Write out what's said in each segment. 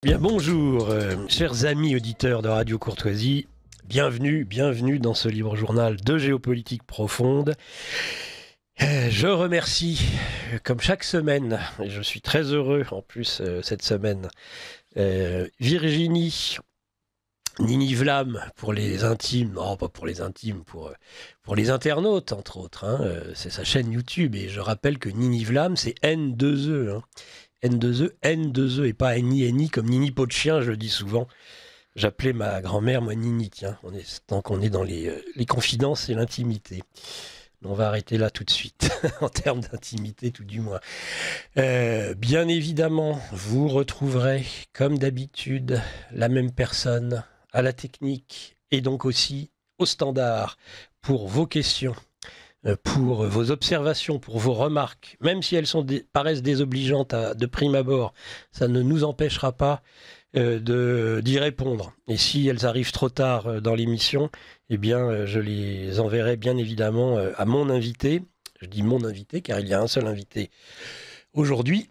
Bien bonjour, chers amis auditeurs de Radio Courtoisie, bienvenue dans ce libre journal de géopolitique profonde. Je remercie, comme chaque semaine, et je suis très heureux en plus cette semaine, Virginie, Nini Vlam pour les intimes, non pas pour les intimes, pour les internautes entre autres, c'est sa chaîne YouTube et je rappelle que Nini Vlam c'est N2E, N2E et pas N-I comme Nini Pot de Chien, je le dis souvent. J'appelais ma grand-mère, moi, Nini, tiens, tant qu'on est dans les confidences et l'intimité. On va arrêter là tout de suite, en termes d'intimité tout du moins. Bien évidemment, vous retrouverez, comme d'habitude, la même personne à la technique et donc aussi au standard pour vos questions, pour vos observations, pour vos remarques, même si elles paraissent désobligeantes de prime abord, ça ne nous empêchera pas d'y répondre. Et si elles arrivent trop tard dans l'émission, eh bien, je les enverrai bien évidemment à mon invité. Je dis mon invité car il y a un seul invité aujourd'hui.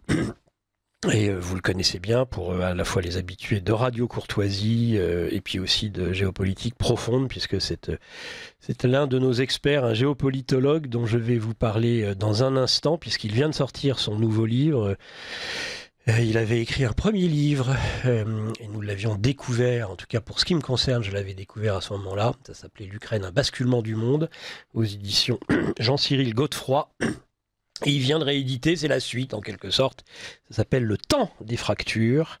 Et vous le connaissez bien pour à la fois les habitués de Radio Courtoisie et puis aussi de géopolitique profonde, puisque c'est l'un de nos experts, un géopolitologue dont je vais vous parler dans un instant, puisqu'il vient de sortir son nouveau livre. Il avait écrit un premier livre et nous l'avions découvert, en tout cas pour ce qui me concerne, je l'avais découvert à ce moment-là. Ça s'appelait L'Ukraine, un basculement du monde, aux éditions Jean-Cyril Godefroy. Et il vient de rééditer, c'est la suite en quelque sorte. Ça s'appelle Le temps des fractures.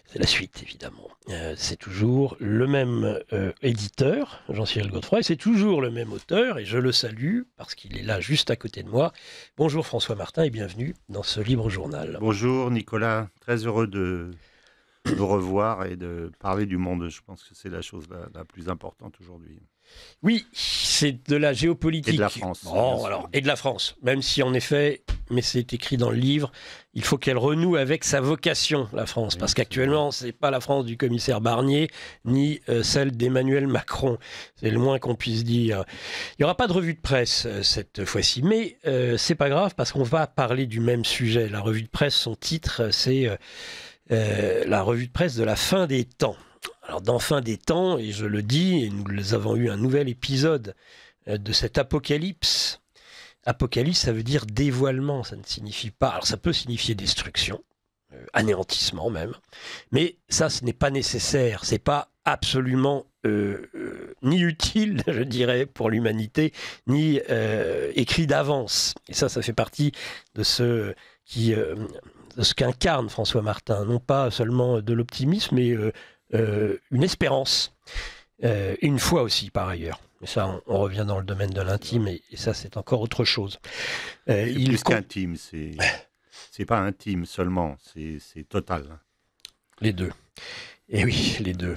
C'est la suite évidemment. C'est toujours le même éditeur, Jean-Cyril Godefroy, et c'est toujours le même auteur, et je le salue parce qu'il est là juste à côté de moi. Bonjour François Martin et bienvenue dans ce libre journal. Bonjour Nicolas, très heureux de vous revoir et de parler du monde. Je pense que c'est la chose la plus importante aujourd'hui. Oui, c'est de la géopolitique. Et de la France. Bon, alors, et de la France, même si en effet, mais c'est écrit dans le livre, il faut qu'elle renoue avec sa vocation, la France, parce qu'actuellement, c'est pas la France du commissaire Barnier, ni celle d'Emmanuel Macron. C'est le moins qu'on puisse dire. Il n'y aura pas de revue de presse cette fois-ci, mais c'est pas grave, parce qu'on va parler du même sujet. La revue de presse, son titre, c'est la revue de presse de la fin des temps. Alors, dans fin des temps, et je le dis, et nous avons eu un nouvel épisode de cet apocalypse. Apocalypse, ça veut dire dévoilement, ça ne signifie pas... Alors, ça peut signifier destruction, anéantissement même, mais ça, ce n'est pas nécessaire, c'est pas absolument ni utile, je dirais, pour l'humanité, ni écrit d'avance. Et ça fait partie de ce qu'incarne François Martin, non pas seulement de l'optimisme, mais... une espérance, une foi aussi par ailleurs. Mais ça, on revient dans le domaine de l'intime et ça, c'est encore autre chose. C'est plus qu'intime, c'est pas intime seulement, c'est total. Les deux. Et oui, les deux.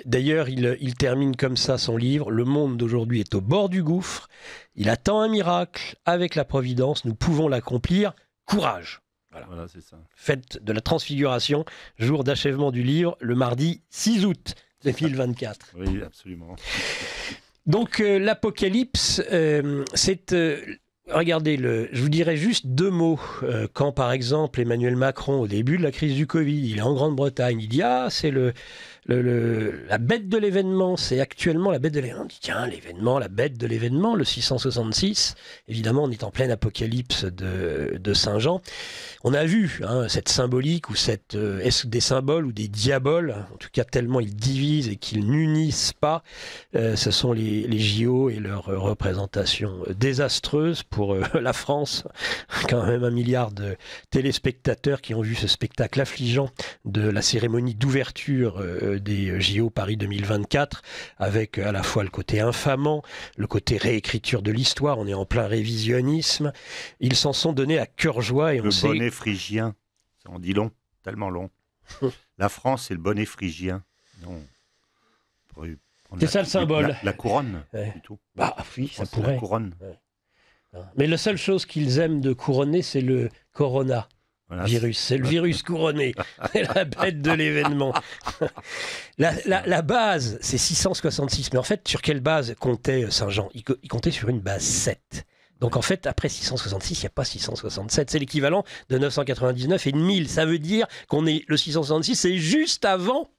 D'ailleurs, il termine comme ça son livre. Le monde d'aujourd'hui est au bord du gouffre. Il attend un miracle. Avec la Providence, nous pouvons l'accomplir. Courage. Voilà, c'est ça. Fête de la Transfiguration, jour d'achèvement du livre, le mardi 6 août 2024. Oui, absolument. Donc l'Apocalypse, c'est... regardez, je vous dirais juste deux mots. Quand par exemple Emmanuel Macron, au début de la crise du Covid, il est en Grande-Bretagne, il dit « Ah, c'est la bête de l'événement, c'est actuellement la bête de l'événement. » On dit « Tiens, l'événement, la bête de l'événement, le 666. » Évidemment, on est en pleine apocalypse de Saint-Jean. On a vu cette symbolique, ou est-ce des symboles ou des diaboles, en tout cas tellement ils divisent et qu'ils n'unissent pas. Ce sont les JO et leur représentation désastreuse pour la France. Quand même 1 milliard de téléspectateurs qui ont vu ce spectacle affligeant de la cérémonie d'ouverture des JO Paris 2024, avec à la fois le côté infamant, le côté réécriture de l'histoire. On est en plein révisionnisme. Ils s'en sont donnés à cœur joie et on sait... Le bonnet phrygien, ça en dit long, tellement long. La France, c'est le bonnet phrygien. Non. C'est ça le symbole. La couronne, ouais. Plutôt. Bah oui, ça pourrait. La couronne. Ouais. Mais la seule chose qu'ils aiment de couronner, c'est le corona. Voilà, virus, c'est le virus couronné, c'est la bête de l'événement. La base, c'est 666, mais en fait, sur quelle base comptait Saint-Jean ? Il comptait sur une base 7. Donc en fait, après 666, il n'y a pas 667. C'est l'équivalent de 999 et de 1000. Ça veut dire le 666, c'est juste avant.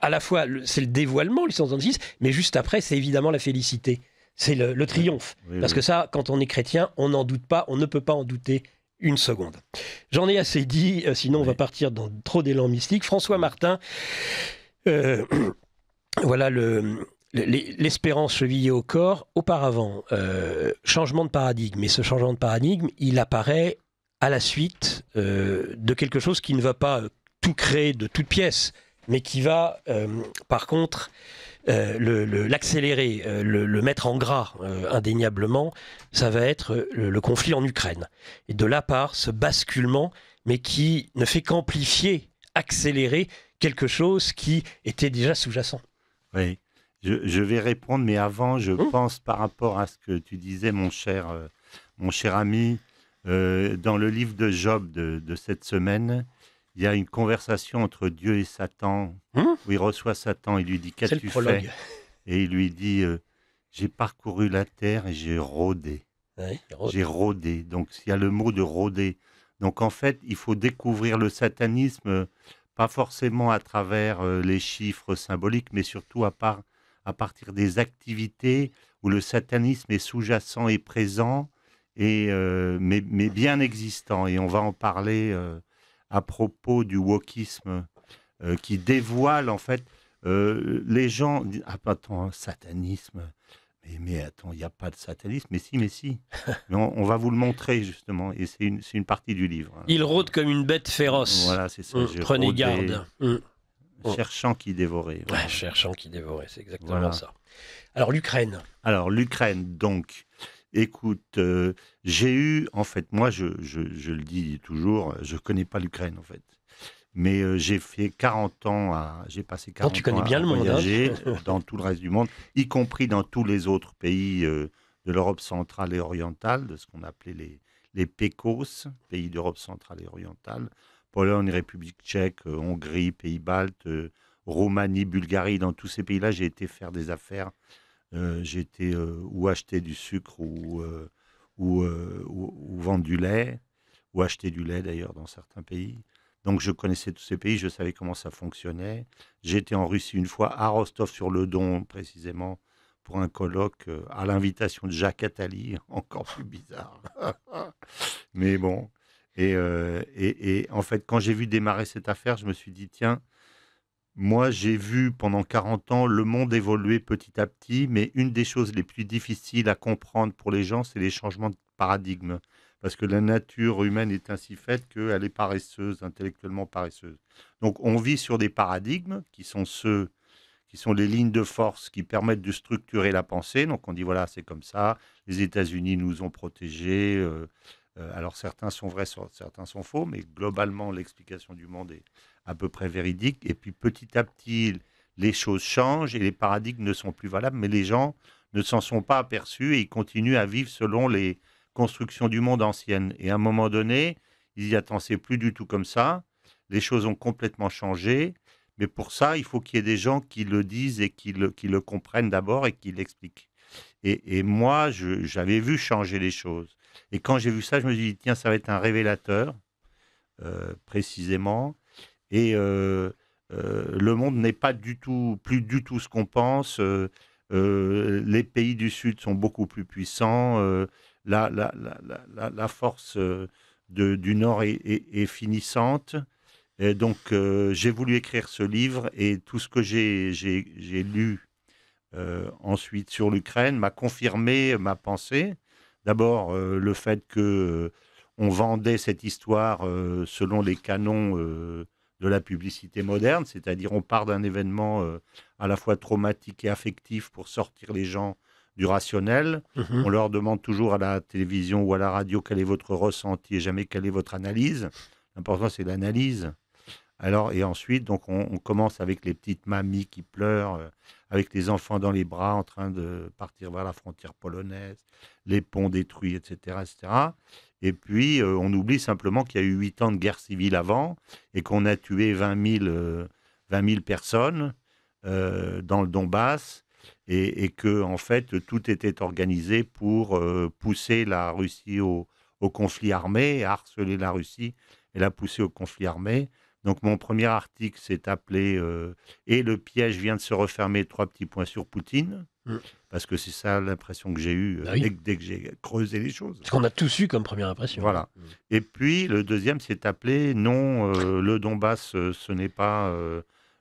À la fois, c'est le dévoilement, le 666, mais juste après, c'est évidemment la félicité. C'est le triomphe. Oui, Parce oui. que ça, quand on est chrétien, on n'en doute pas, on ne peut pas en douter une seconde. J'en ai assez dit, sinon on va partir dans trop d'élan mystique. François Martin, voilà l'espérance chevillée au corps. Auparavant, changement de paradigme. Et ce changement de paradigme, il apparaît à la suite de quelque chose qui ne va pas tout créer de toutes pièces, mais qui va, par contre, l'accélérer, le mettre en gras indéniablement, ça va être le conflit en Ukraine. Et de là part ce basculement, mais qui ne fait qu'amplifier, accélérer quelque chose qui était déjà sous-jacent. Oui, je vais répondre, mais avant, je pense par rapport à ce que tu disais, mon cher ami, dans le livre de Job de cette semaine, il y a une conversation entre Dieu et Satan, où il reçoit Satan, il lui dit « Qu'as-tu fait ?» Et il lui dit « J'ai parcouru la terre et j'ai rôdé. Oui, J'ai rôdé. » Donc, il y a le mot de rôder. Donc, en fait, il faut découvrir le satanisme, pas forcément à travers les chiffres symboliques, mais surtout à partir des activités où le satanisme est sous-jacent et présent, mais bien existant. Et on va en parler à propos du wokisme qui dévoile, en fait, les gens disent « Ah, attends, satanisme, mais attends, il n'y a pas de satanisme. » Mais si. Mais on va vous le montrer, justement, et c'est une partie du livre. Il rôde comme une bête féroce. Voilà, c'est ça. Prenez garde. Cherchant qui dévorait. Voilà. Ouais, cherchant qui dévorait, c'est exactement ça. Alors, l'Ukraine, donc, écoute, j'ai eu, en fait, moi, je le dis toujours, je ne connais pas l'Ukraine, en fait. Mais j'ai fait 40 ans, j'ai passé 40 tu connais ans bien à le monde, voyager dans tout le reste du monde, y compris dans tous les autres pays de l'Europe centrale et orientale, de ce qu'on appelait les PECOS, pays d'Europe centrale et orientale, Pologne, République tchèque, Hongrie, Pays-Baltes, Roumanie, Bulgarie. Dans tous ces pays-là, j'ai été faire des affaires. J'ai été ou acheter du sucre ou vendre du lait, ou acheter du lait d'ailleurs dans certains pays. Donc je connaissais tous ces pays, je savais comment ça fonctionnait. J'étais en Russie une fois, à Rostov-sur-le-Don précisément, pour un colloque à l'invitation de Jacques Attali, encore plus bizarre. Mais bon. Et en fait, quand j'ai vu démarrer cette affaire, je me suis dit, tiens, moi j'ai vu pendant 40 ans le monde évoluer petit à petit, mais une des choses les plus difficiles à comprendre pour les gens, c'est les changements de paradigme. Parce que la nature humaine est ainsi faite qu'elle est paresseuse, intellectuellement paresseuse. Donc on vit sur des paradigmes qui sont les lignes de force qui permettent de structurer la pensée. Donc on dit voilà, c'est comme ça, les États-Unis nous ont protégés. Alors certains sont vrais, certains sont faux, mais globalement l'explication du monde est à peu près véridique. Et puis petit à petit, les choses changent et les paradigmes ne sont plus valables, mais les gens ne s'en sont pas aperçus et ils continuent à vivre selon les construction du monde ancienne. Et à un moment donné, ils disent, attends, c'est plus du tout comme ça. Les choses ont complètement changé. Mais pour ça, il faut qu'il y ait des gens qui le disent et qui le comprennent d'abord et qui l'expliquent. Et moi, j'avais vu changer les choses. Et quand j'ai vu ça, je me suis dit, tiens, ça va être un révélateur, précisément. Et le monde n'est pas plus du tout ce qu'on pense. Les pays du Sud sont beaucoup plus puissants. La force du Nord est finissante. Et donc, j'ai voulu écrire ce livre et tout ce que j'ai lu ensuite sur l'Ukraine m'a confirmé ma pensée. D'abord, le fait que on vendait cette histoire selon les canons de la publicité moderne, c'est-à-dire on part d'un événement à la fois traumatique et affectif pour sortir les gens du rationnel. On leur demande toujours à la télévision ou à la radio quel est votre ressenti et jamais quelle est votre analyse. L'important, c'est l'analyse. Alors, et ensuite, donc, on commence avec les petites mamies qui pleurent, avec les enfants dans les bras en train de partir vers la frontière polonaise, les ponts détruits, etc. etc. Et puis, on oublie simplement qu'il y a eu 8 ans de guerre civile avant et qu'on a tué 20 000 personnes dans le Donbass. et que en fait tout était organisé pour pousser la Russie au conflit armé, harceler la Russie et la pousser au conflit armé. Donc mon premier article s'est appelé Et le piège vient de se refermer, 3 petits points sur Poutine, Mm. parce que c'est ça l'impression que j'ai eue Bah oui. dès que j'ai creusé les choses. Ce qu'on a tous eu comme première impression. Voilà. Mm. Et puis le deuxième s'est appelé Non, le Donbass, ce n'est pas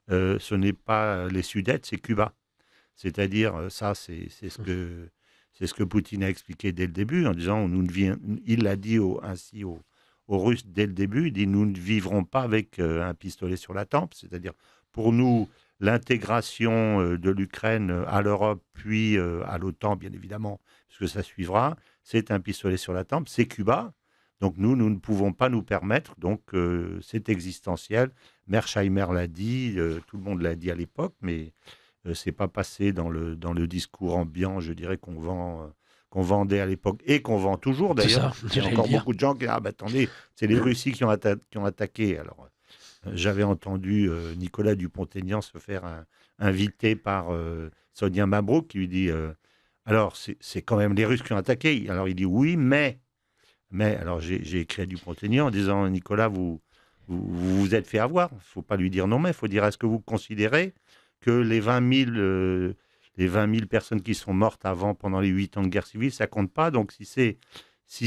les Sudètes, c'est Cuba. C'est-à-dire, ça, c'est ce que Poutine a expliqué dès le début, en disant, il l'a dit ainsi aux Russes dès le début, il dit, nous ne vivrons pas avec un pistolet sur la tempe, c'est-à-dire, pour nous, l'intégration de l'Ukraine à l'Europe, puis à l'OTAN, bien évidemment, parce que ça suivra, c'est un pistolet sur la tempe, c'est Cuba. Donc nous ne pouvons pas nous permettre, donc c'est existentiel. Mersheimer l'a dit, tout le monde l'a dit à l'époque, mais c'est pas passé dans le discours ambiant, je dirais, qu'on vendait à l'époque et qu'on vend toujours C'est d'ailleurs. ça, Il y a j'allais encore dire. beaucoup de gens qui disent, ah ben attendez, c'est les Russes qui ont attaqué. Alors j'avais entendu Nicolas Dupont-Aignan se faire inviter par Sonia Mabrouk qui lui dit alors c'est quand même les Russes qui ont attaqué. Alors il dit oui, mais alors j'ai écrit à Dupont-Aignan en disant Nicolas, vous êtes fait avoir. Il ne faut pas lui dire non, mais il faut dire est-ce que vous considérez que les 20 000 personnes qui sont mortes pendant les 8 ans de guerre civile, ça compte pas. Donc si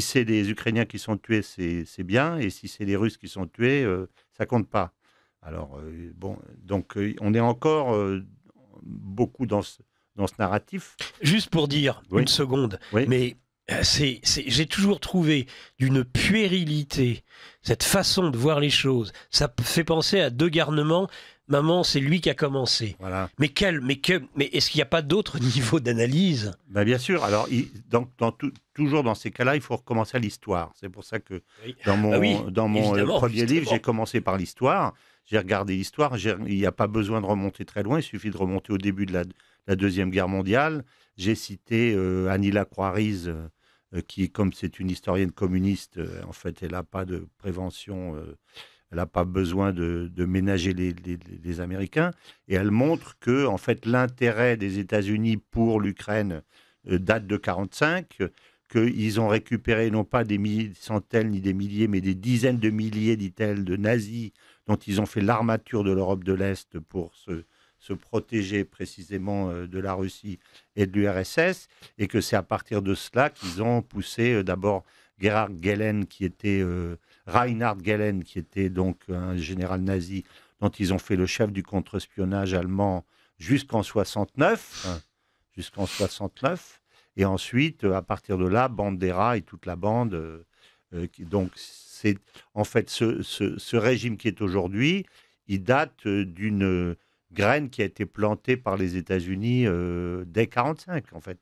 c'est les Ukrainiens qui sont tués, c'est bien, et si c'est les Russes qui sont tués, ça compte pas. Alors bon, donc on est encore beaucoup dans ce narratif. Juste pour dire, Oui. une seconde, Oui. mais j'ai toujours trouvé d'une puérilité cette façon de voir les choses. Ça fait penser à deux garnements. Maman, c'est lui qui a commencé. Voilà. Mais est-ce qu'il n'y a pas d'autres niveaux d'analyse? Ben bien sûr. Alors, toujours dans ces cas-là, il faut recommencer à l'histoire. C'est pour ça que Oui. dans mon premier livre, justement. j'ai commencé par l'histoire. J'ai regardé l'histoire. Il n'y a pas besoin de remonter très loin. Il suffit de remonter au début de la Deuxième Guerre mondiale. J'ai cité Annie Lacroix-Rise, qui, comme c'est une historienne communiste, en fait, elle n'a pas de prévention. Elle n'a pas besoin de ménager les Américains. Et elle montre que, en fait, l'intérêt des États-Unis pour l'Ukraine date de 1945, qu'ils ont récupéré non pas des centaines ni des milliers, mais des dizaines de milliers, dit-elle, de nazis dont ils ont fait l'armature de l'Europe de l'Est pour se protéger précisément de la Russie et de l'URSS, et que c'est à partir de cela qu'ils ont poussé d'abord Reinhard Gehlen, qui était donc un général nazi dont ils ont fait le chef du contre-espionnage allemand jusqu'en 69, et ensuite, à partir de là, Bandera et toute la bande. Donc, c'est en fait ce régime qui est aujourd'hui, il date d'une graine qui a été plantée par les États-Unis dès 1945, en fait.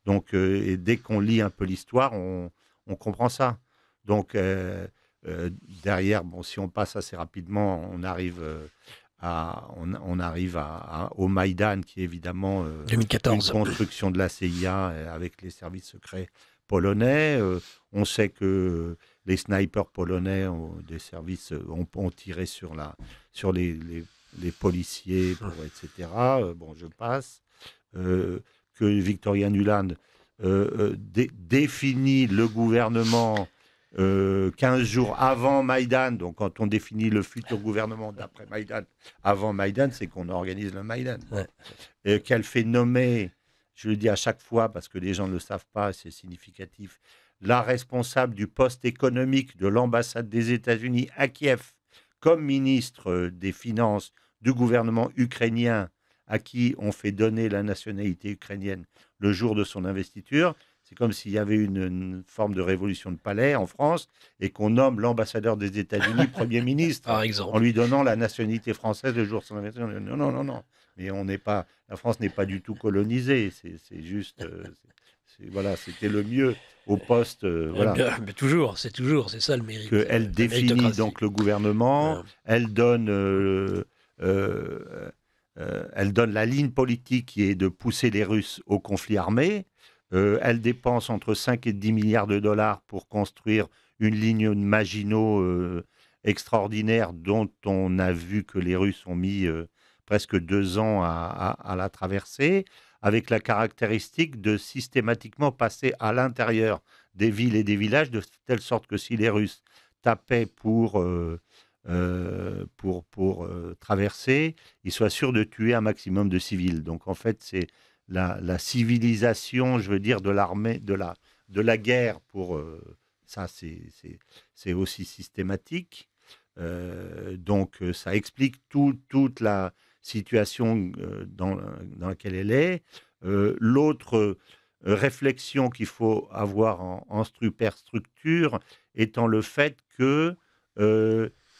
Donc, et dès qu'on lit un peu l'histoire, on comprend ça. Donc, derrière, bon, si on passe assez rapidement, on arrive au Maïdan, qui est évidemment 2014. une construction de la CIA avec les services secrets polonais. On sait que les snipers polonais des services ont tiré sur les policiers, etc. Bon, je passe. Que Victoria Nuland définit le gouvernement 15 jours avant Maïdan. Donc, quand on définit le futur gouvernement d'après Maïdan, avant Maïdan, c'est qu'on organise le Maïdan. Ouais. Qu'elle fait nommer, je le dis à chaque fois parce que les gens ne le savent pas, c'est significatif, la responsable du poste économique de l'ambassade des États-Unis à Kiev comme ministre des Finances du gouvernement ukrainien, à qui on fait donner la nationalité ukrainienne le jour de son investiture. C'est comme s'il y avait une forme de révolution de palais en France et qu'on nomme l'ambassadeur des États-Unis Premier ministre, par exemple, en lui donnant la nationalité française le jour de son investiture. Non. Mais la France n'est pas du tout colonisée. C'est juste... voilà, c'était le mieux au poste. Voilà. Mais c'est ça le mérite. Elle définit donc le gouvernement, elle donne la ligne politique qui est de pousser les Russes au conflit armé. Elle dépense entre 5 et 10 milliards de dollars pour construire une ligne de Maginot extraordinaire dont on a vu que les Russes ont mis presque 2 ans à la traverser, avec la caractéristique de systématiquement passer à l'intérieur des villes et des villages, de telle sorte que si les Russes tapaient pour traverser, ils soient sûrs de tuer un maximum de civils. Donc en fait, c'est la civilisation, je veux dire, de l'armée, de la guerre. Ça, c'est aussi systématique. Donc ça explique toute la situation dans laquelle elle est. L'autre réflexion qu'il faut avoir en superstructure étant le fait que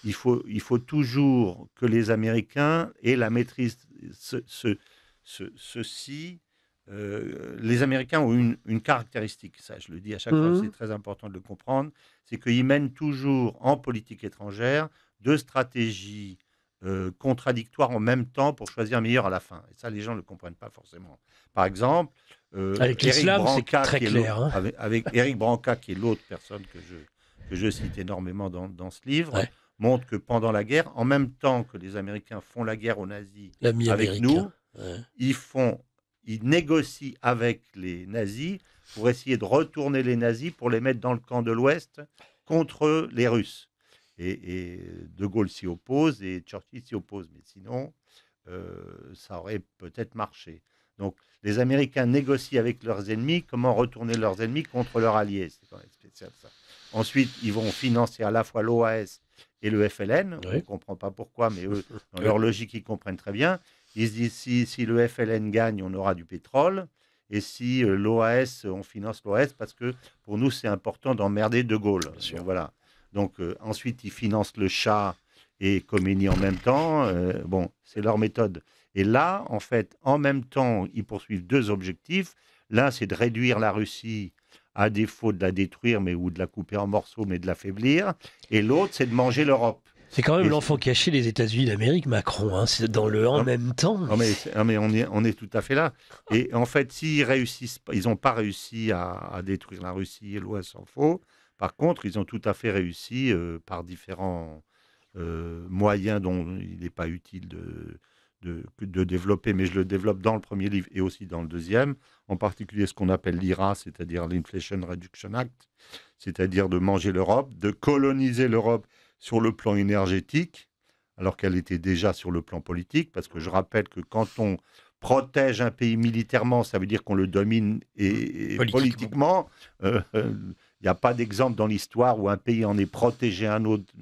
il faut toujours que les Américains aient la maîtrise. Ceci, les Américains ont une caractéristique, ça je le dis à chaque fois, c'est très important de le comprendre, c'est qu'ils mènent toujours en politique étrangère deux stratégies contradictoires en même temps pour choisir meilleur à la fin. Et ça, les gens ne le comprennent pas forcément. Par exemple, avec l'islam, c'est très clair. Hein. Avec Éric Branca, qui est l'autre personne que je cite énormément dans ce livre, montre que pendant la guerre, en même temps que les Américains font la guerre aux nazis avec nous, ils négocient avec les nazis pour essayer de retourner les nazis, pour les mettre dans le camp de l'Ouest contre les Russes. Et De Gaulle s'y oppose et Churchill s'y oppose. Mais sinon, ça aurait peut-être marché. Donc, les Américains négocient avec leurs ennemis comment retourner leurs ennemis contre leurs alliés. C'est quand même spécial, ça. Ensuite, ils vont financer à la fois l'OAS et le FLN. On ne comprend pas pourquoi, mais eux, dans leur logique, ils comprennent très bien. Ils se disent, si le FLN gagne, on aura du pétrole. Et si l'OAS, on finance l'OAS, parce que pour nous, c'est important d'emmerder De Gaulle. Donc, voilà. Donc, ensuite, ils financent le Shah et Khomeini en même temps. Bon, c'est leur méthode. Et là, en fait, en même temps, ils poursuivent deux objectifs. L'un, c'est de réduire la Russie à défaut de la détruire, ou de la couper en morceaux, mais de l'affaiblir. Et l'autre, c'est de manger l'Europe. C'est quand même l'enfant caché des États-Unis d'Amérique, Macron. Hein. C'est dans le en même temps. Non, mais on est tout à fait là. Et en fait, s'ils réussissent, ils n'ont pas réussi à détruire la Russie et l'Ouest, s'en faut. Par contre, ils ont tout à fait réussi par différents moyens dont il n'est pas utile de développer, mais je le développe dans le premier livre et aussi dans le deuxième, en particulier ce qu'on appelle l'IRA, c'est-à-dire l'Inflation Reduction Act, c'est-à-dire de manger l'Europe, de coloniser l'Europe sur le plan énergétique, alors qu'elle était déjà sur le plan politique, parce que je rappelle que quand on protège un pays militairement, ça veut dire qu'on le domine et politiquement. Il n'y a pas d'exemple dans l'histoire où un pays en est protégé un autre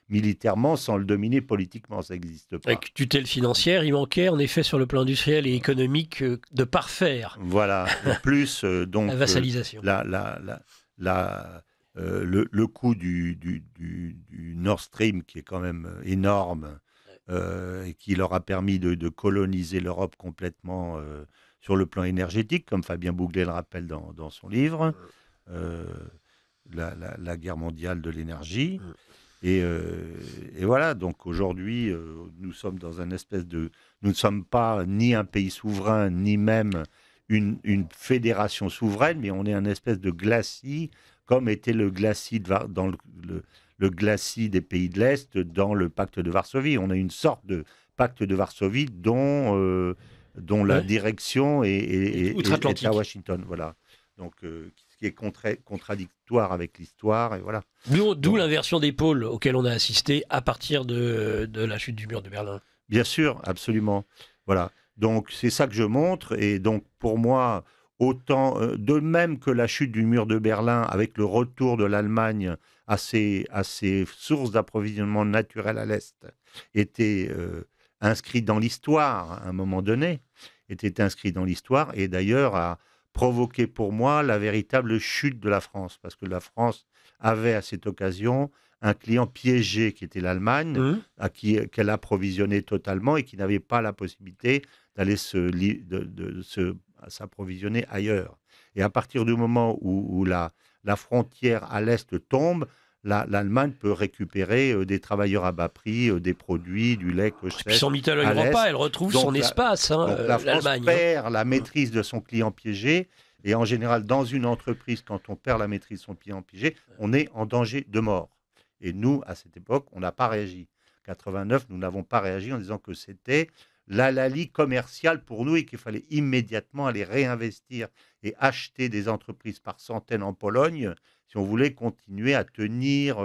militairement sans le dominer politiquement. Ça n'existe pas. Avec tutelle financière, il manquait en effet sur le plan industriel et économique de parfaire. Voilà. En plus, donc, la vassalisation. Le coût du Nord Stream, qui est quand même énorme, et qui leur a permis de coloniser l'Europe complètement sur le plan énergétique, comme Fabien Bouglet le rappelle dans son livre. La guerre mondiale de l'énergie. Et voilà, donc aujourd'hui, nous sommes dans un espèce de... Nous ne sommes pas ni un pays souverain, ni même une fédération souveraine, mais on est un espèce de glacis, comme était le glacis dans le glacis des pays de l'Est dans le pacte de Varsovie. On a une sorte de pacte de Varsovie dont la direction est à Washington. Voilà. Donc, qui est contradictoire avec l'histoire, et voilà. D'où l'inversion des pôles auquel on a assisté à partir de la chute du mur de Berlin. Bien sûr, absolument. Voilà. Donc, c'est ça que je montre, et donc, pour moi, autant, de même que la chute du mur de Berlin, avec le retour de l'Allemagne à ses sources d'approvisionnement naturel à l'Est, était inscrit dans l'histoire, à un moment donné, était inscrit dans l'histoire, et d'ailleurs, a provoqué pour moi la véritable chute de la France, parce que la France avait à cette occasion un client piégé qui était l'Allemagne, qu'elle approvisionnait totalement et qui n'avait pas la possibilité d'aller s'approvisionner ailleurs. Et à partir du moment où la frontière à l'Est tombe, l'Allemagne peut récupérer des travailleurs à bas prix, des produits, du lait que je sais. Puis son Mitteleuropa, elle retrouve son espace. Donc la France perd la maîtrise de son client piégé. Et en général, dans une entreprise, quand on perd la maîtrise de son client piégé, on est en danger de mort. Et nous, à cette époque, on n'a pas réagi. En 89, nous n'avons pas réagi en disant que c'était l'hallali commercial pour nous et qu'il fallait immédiatement aller réinvestir et acheter des entreprises par centaines en Pologne si on voulait continuer à tenir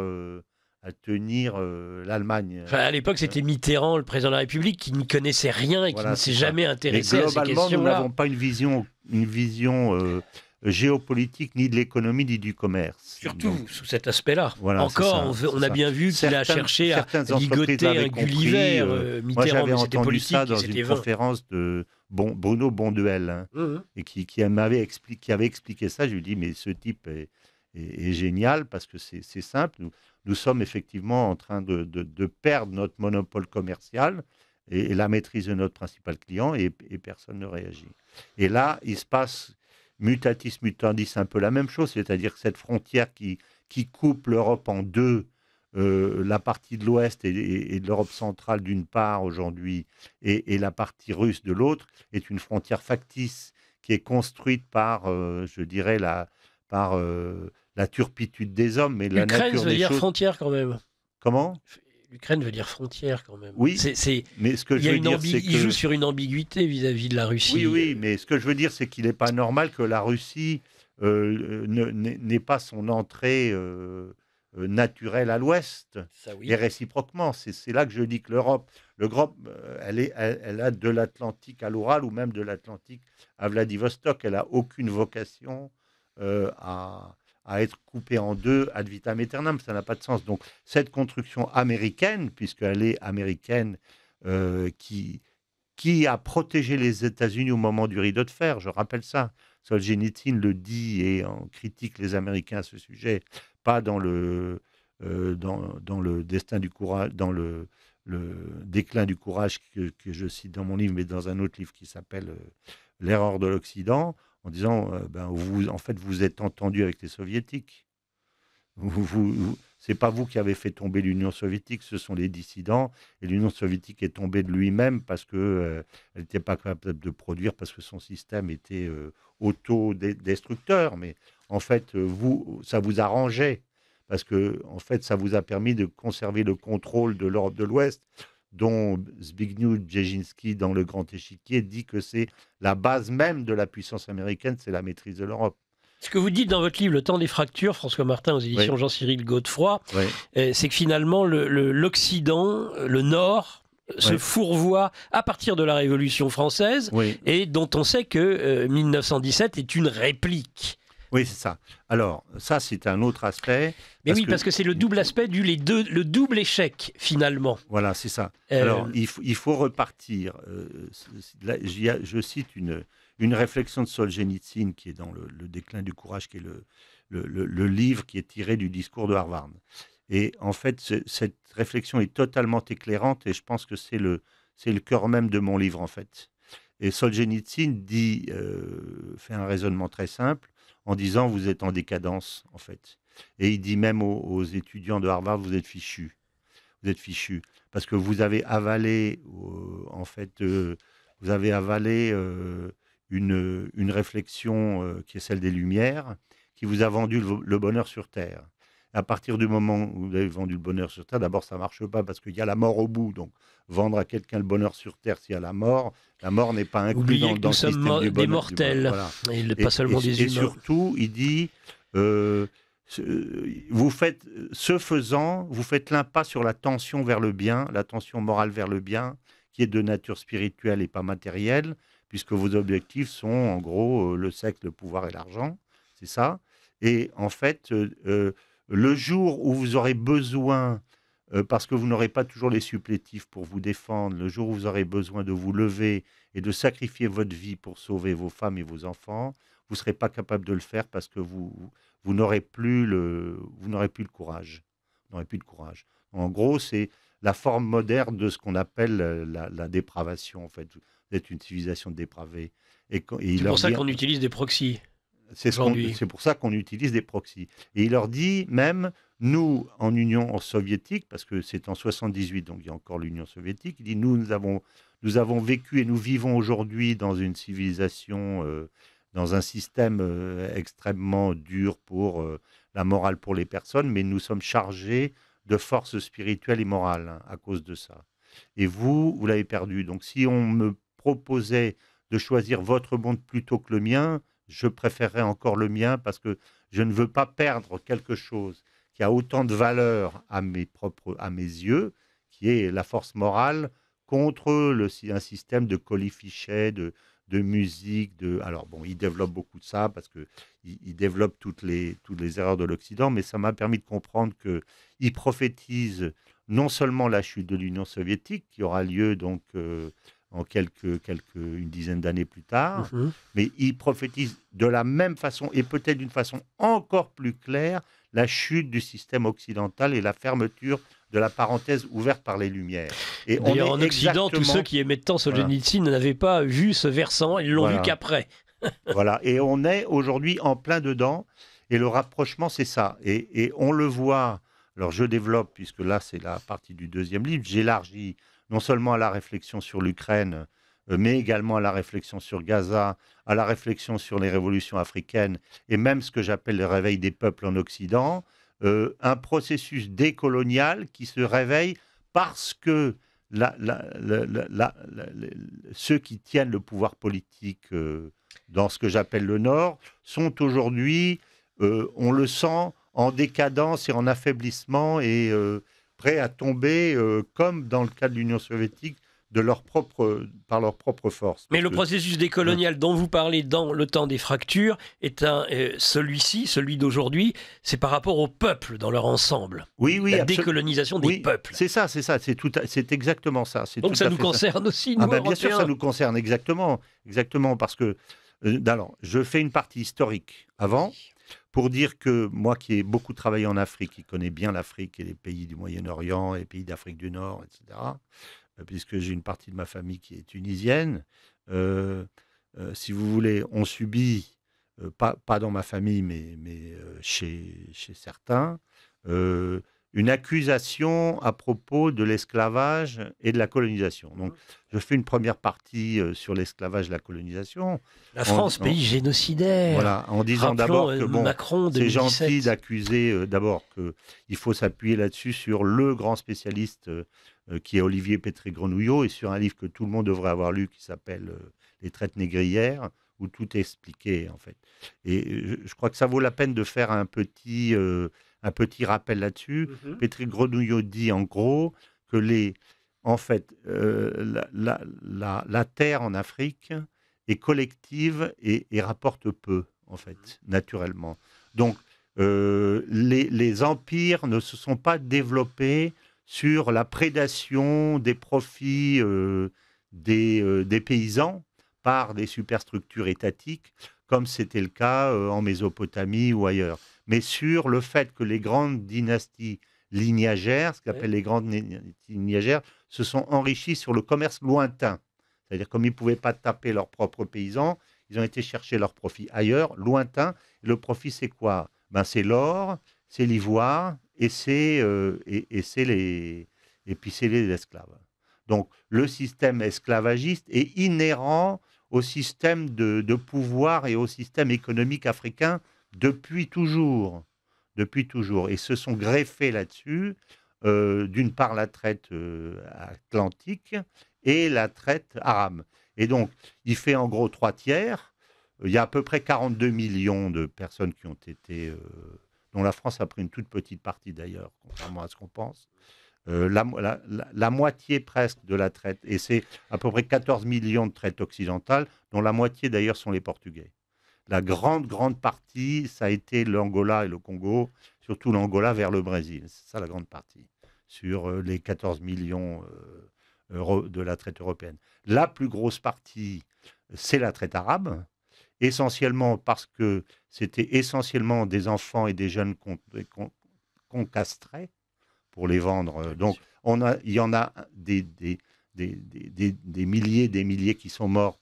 l'Allemagne. Enfin, à l'époque, c'était Mitterrand, le président de la République, qui n'y connaissait rien et qui Voilà, ne c'est s'est ça. jamais Mais intéressé à ces globalement, nous questions-là. n'avons pas une vision géopolitique ni de l'économie ni du commerce. Surtout Donc, sous cet aspect-là. voilà, Encore, c'est on a ça. bien vu qu'il a cherché à Certaines entreprises ligoter avaient un compris. Gulliver, Moi, Mitterrand, j'avais mais c'était entendu politique ça et dans c'était une vain. conférence de Bruno Bonduel, hein, et qui avait expliqué ça. Je lui dis, mais ce type est génial parce que c'est simple. Nous sommes effectivement en train de perdre notre monopole commercial et la maîtrise de notre principal client et personne ne réagit. Et là, il se passe mutatis mutandis un peu la même chose, c'est-à-dire que cette frontière qui coupe l'Europe en deux, la partie de l'Ouest et de l'Europe centrale d'une part aujourd'hui et la partie russe de l'autre, est une frontière factice qui est construite par, je dirais, la turpitude des hommes, mais la Ukraine nature veut des dire choses. frontière quand même. Comment ? L'Ukraine veut dire frontière quand même. Oui, mais ce que je veux dire, c'est que... Il joue sur une ambiguïté vis-à-vis de la Russie. Oui, mais ce que je veux dire, c'est qu'il n'est pas normal que la Russie n'ait pas son entrée naturelle à l'Ouest. Ça, oui. Et réciproquement, c'est là que je dis que l'Europe, elle a de l'Atlantique à l'Oural ou même de l'Atlantique à Vladivostok. Elle n'a aucune vocation à être coupée en deux ad vitam aeternam. Ça n'a pas de sens. Donc, cette construction américaine, puisqu'elle est américaine, qui a protégé les États-Unis au moment du rideau de fer, je rappelle ça. Solzhenitsyn le dit et on critique les Américains à ce sujet, pas dans le destin du courage, dans le déclin du courage que je cite dans mon livre, mais dans un autre livre qui s'appelle L'erreur de l'Occident, en disant en fait, vous êtes entendu avec les Soviétiques. C'est pas vous qui avez fait tomber l'Union soviétique, ce sont les dissidents. Et l'Union soviétique est tombée de lui-même parce qu'elle n'était pas capable de produire, parce que son système était autodestructeur. Mais en fait, ça vous arrangeait, parce que en fait, ça vous a permis de conserver le contrôle de l'Europe de l'Ouest, dont Zbigniew Brzezinski, dans Le Grand Échiquier, dit que c'est la base même de la puissance américaine, c'est la maîtrise de l'Europe. Ce que vous dites dans votre livre, Le temps des fractures, François Martin, aux éditions Jean-Cyril Godefroy, c'est que finalement, l'Occident, le Nord, se fourvoie à partir de la Révolution française, et dont on sait que 1917 est une réplique. Oui, c'est ça. Alors, ça, c'est un autre aspect. Mais parce que c'est le double aspect le double échec, finalement. Voilà, c'est ça. Alors, il faut repartir. Je cite une réflexion de Solzhenitsyn qui est dans le déclin du courage, qui est le livre qui est tiré du discours de Harvard. Et en fait, cette réflexion est totalement éclairante et je pense que c'est le cœur même de mon livre, en fait. Et Solzhenitsyn fait un raisonnement très simple en disant vous êtes en décadence, en fait. Et il dit même aux étudiants de Harvard, vous êtes fichus. Vous êtes fichus. Parce que vous avez avalé, une réflexion qui est celle des Lumières, qui vous a vendu le bonheur sur Terre. À partir du moment où vous avez vendu le bonheur sur Terre, d'abord, ça ne marche pas parce qu'il y a la mort au bout. Donc, vendre à quelqu'un le bonheur sur Terre s'il y a la mort n'est pas inclus dans le système du bonheur. Des mortels, voilà. pas seulement des humains. Et surtout, il dit, vous faites l'impasse sur la tension vers le bien, la tension morale vers le bien, qui est de nature spirituelle et pas matérielle, puisque vos objectifs sont, en gros, le sexe, le pouvoir et l'argent. C'est ça. Et en fait... le jour où vous aurez besoin, parce que vous n'aurez pas toujours les supplétifs pour vous défendre, le jour où vous aurez besoin de vous lever et de sacrifier votre vie pour sauver vos femmes et vos enfants, vous ne serez pas capable de le faire parce que vous n'aurez plus le courage. Vous n'aurez plus de courage. En gros, c'est la forme moderne de ce qu'on appelle la dépravation. En fait, vous êtes une civilisation dépravée. C'est pour ça qu'on utilise des proxys. C'est pour ça qu'on utilise des proxys. Et il leur dit même, nous, en Union soviétique, parce que c'est en 78, donc il y a encore l'Union soviétique, il dit, nous avons vécu et nous vivons aujourd'hui dans une civilisation, dans un système extrêmement dur pour la morale pour les personnes, mais nous sommes chargés de forces spirituelles et morales à cause de ça. et vous l'avez perdu. Donc si on me proposait de choisir votre monde plutôt que le mien, je préférerais encore le mien parce que je ne veux pas perdre quelque chose qui a autant de valeur à mes yeux, qui est la force morale, contre un système de colifichet, de musique. Alors bon, il développe beaucoup de ça parce qu'il développe toutes les erreurs de l'Occident, mais ça m'a permis de comprendre qu'il prophétise non seulement la chute de l'Union soviétique, qui aura lieu donc en une dizaine d'années plus tard, mais il prophétise de la même façon, et peut-être d'une façon encore plus claire, la chute du système occidental et la fermeture de la parenthèse ouverte par les Lumières. Et d'ailleurs, en Occident, tous ceux qui aimaient tant Solzhenitsyn n'avaient pas vu ce versant, ils l'ont vu qu'après. Voilà, et on est aujourd'hui en plein dedans, et le rapprochement, c'est ça. Et on le voit, alors je développe, puisque là, c'est la partie du deuxième livre, j'élargis non seulement à la réflexion sur l'Ukraine, mais également à la réflexion sur Gaza, à la réflexion sur les révolutions africaines, et même ce que j'appelle le réveil des peuples en Occident, un processus décolonial qui se réveille parce que ceux qui tiennent le pouvoir politique dans ce que j'appelle le Nord sont aujourd'hui, on le sent, en décadence et en affaiblissement et prêts à tomber, comme dans le cas de l'Union soviétique, par leur propre force. Mais le processus décolonial dont vous parlez dans Le temps des fractures est celui d'aujourd'hui, c'est par rapport aux peuples dans leur ensemble. Oui, la décolonisation des peuples. C'est ça, c'est exactement ça. Donc ça nous concerne aussi, nous, bien sûr, ça nous concerne, exactement, parce que, alors, je fais une partie historique avant, pour dire que moi qui ai beaucoup travaillé en Afrique, qui connais bien l'Afrique et les pays du Moyen-Orient et les pays d'Afrique du Nord, etc., puisque j'ai une partie de ma famille qui est tunisienne. Si vous voulez, on subit, pas dans ma famille, mais chez certains, une accusation à propos de l'esclavage et de la colonisation. Donc, je fais une première partie sur l'esclavage et la colonisation. La France, pays génocidaire. Voilà, en disant d'abord que Macron, c'est gentil d'accuser d'abord qu'il faut s'appuyer là-dessus sur le grand spécialiste qui est Olivier Pétré-Grenouillot, et sur un livre que tout le monde devrait avoir lu qui s'appelle Les traites négrières, où tout est expliqué en fait. Et je crois que ça vaut la peine de faire un petit rappel là-dessus. Pétré-Grenouillot dit en gros que la terre en Afrique est collective et rapporte peu, en fait, naturellement. Donc, les empires ne se sont pas développés sur la prédation des profits des paysans par des superstructures étatiques, comme c'était le cas en Mésopotamie ou ailleurs, mais sur le fait que les grandes dynasties lignagères, ce qu'on appelle les grandes dynasties lignagères, se sont enrichies sur le commerce lointain. C'est-à-dire, comme ils ne pouvaient pas taper leurs propres paysans, ils ont été chercher leur profit ailleurs, lointain. Et le profit, c'est quoi? C'est l'or, c'est l'ivoire, et c'est les esclaves. Donc, le système esclavagiste est inhérent au système de pouvoir et au système économique africain depuis toujours. Et se sont greffés là-dessus, d'une part la traite atlantique et la traite arabe. Et donc, il fait en gros 3/3. Il y a à peu près 42 millions de personnes qui ont été... dont la France a pris une toute petite partie d'ailleurs, contrairement à ce qu'on pense. La moitié presque de la traite, et c'est à peu près 14 millions de traites occidentales, dont la moitié d'ailleurs sont les Portugais. La grande partie, ça a été l'Angola et le Congo, surtout l'Angola vers le Brésil. C'est ça la grande partie, sur les 14 millions de la traite européenne. La plus grosse partie, c'est la traite arabe, essentiellement parce que c'était essentiellement des enfants et des jeunes qu'on castrait pour les vendre. Donc, il y en a des milliers qui sont morts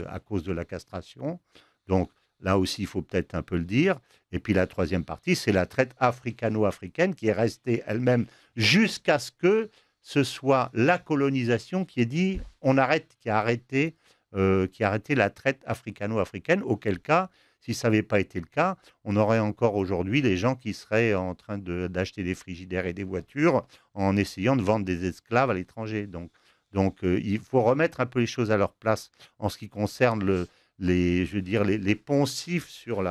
à cause de la castration. Donc, là aussi, il faut peut-être un peu le dire. Et puis, la troisième partie, c'est la traite africano-africaine qui est restée elle-même jusqu'à ce que ce soit la colonisation qui a arrêté la traite africano-africaine, auquel cas, si ça n'avait pas été le cas, on aurait encore aujourd'hui des gens qui seraient en train d'acheter des frigidaires et des voitures en essayant de vendre des esclaves à l'étranger. Donc, Donc, il faut remettre un peu les choses à leur place en ce qui concerne les poncifs sur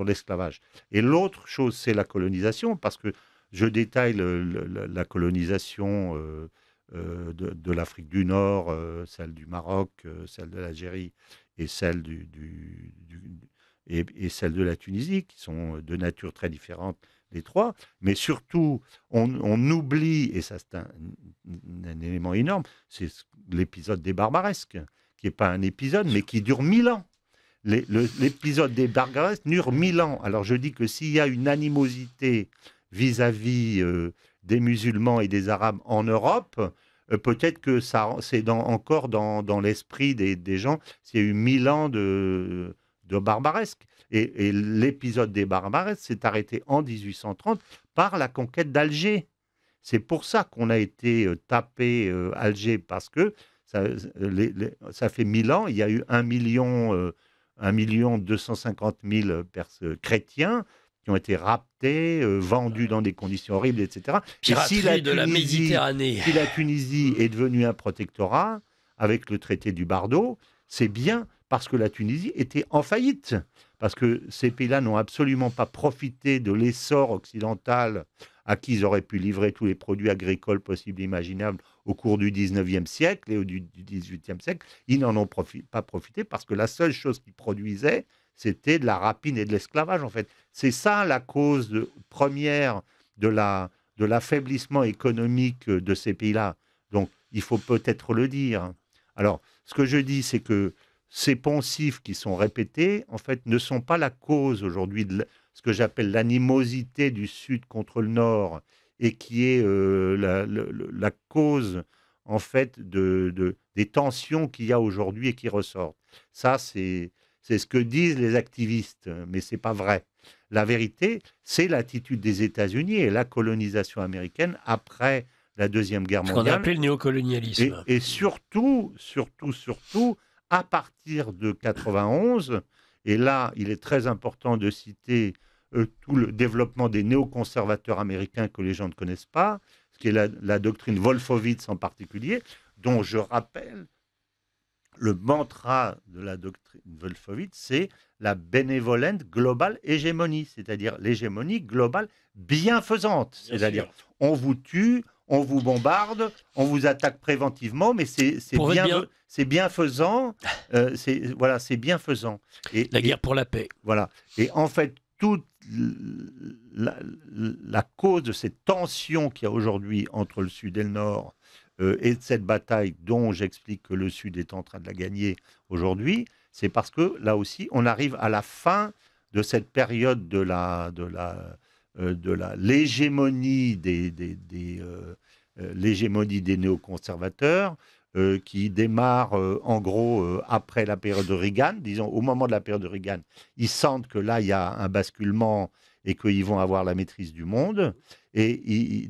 l'esclavage. Et l'autre chose, c'est la colonisation, parce que je détaille la colonisation de l'Afrique du Nord, celle du Maroc, celle de l'Algérie et celle et celle de la Tunisie, qui sont de nature très différente, les trois. Mais surtout, on oublie, et ça c'est un élément énorme, c'est l'épisode des Barbaresques, qui n'est pas un épisode, mais qui dure 1000 ans. L'épisode des Barbaresques dure 1000 ans. Alors je dis que s'il y a une animosité vis-à-vis des musulmans et des Arabes en Europe, peut-être que c'est encore dans l'esprit des gens, s'il y a eu 1000 ans de Barbaresque. Et l'épisode des Barbaresques s'est arrêté en 1830 par la conquête d'Alger. C'est pour ça qu'on a été tapé Alger, parce que ça fait 1000 ans, il y a eu 1 250 000 chrétiens qui ont été raptés, vendus dans des conditions horribles, etc. Piraterie de la Méditerranée. Si la Tunisie est devenue un protectorat avec le traité du Bardo, c'est bien parce que la Tunisie était en faillite. Parce que ces pays-là n'ont absolument pas profité de l'essor occidental à qui ils auraient pu livrer tous les produits agricoles possibles et imaginables au cours du 19e siècle et du 18e siècle. Ils n'en ont pas profité parce que la seule chose qu'ils produisaient, c'était de la rapine et de l'esclavage, en fait. C'est ça la cause première de l'affaiblissement économique de ces pays-là. Donc, il faut peut-être le dire. Alors, ce que je dis, c'est que ces poncifs qui sont répétés, en fait, ne sont pas la cause aujourd'hui de ce que j'appelle l'animosité du Sud contre le Nord, et qui est la cause, en fait, des tensions qu'il y a aujourd'hui et qui ressortent. Ça, c'est ce que disent les activistes, mais ce n'est pas vrai. La vérité, c'est l'attitude des États-Unis et la colonisation américaine après la Deuxième Guerre mondiale. Ce qu'on a appelé le néocolonialisme. Et surtout, à partir de 91, et là, il est très important de citer tout le développement des néoconservateurs américains que les gens ne connaissent pas, ce qui est la doctrine Wolfowitz en particulier, dont je rappelle le mantra de la doctrine Wolfowitz, c'est la benevolent global hégémonie, c'est-à-dire l'hégémonie globale bienfaisante. C'est-à-dire, on vous tue, on vous bombarde, on vous attaque préventivement, mais c'est bienfaisant. C'est bienfaisant. La guerre pour la paix. Voilà. Et en fait, toute la cause de cette tension qu'il y a aujourd'hui entre le Sud et le Nord, et de cette bataille dont j'explique que le Sud est en train de la gagner aujourd'hui, c'est parce que là aussi, on arrive à la fin de cette période de l'hégémonie l'hégémonie des néoconservateurs, qui démarre en gros après la période de Reagan. Disons, au moment de la période de Reagan, ils sentent que là, il y a un basculement et qu'ils vont avoir la maîtrise du monde. Et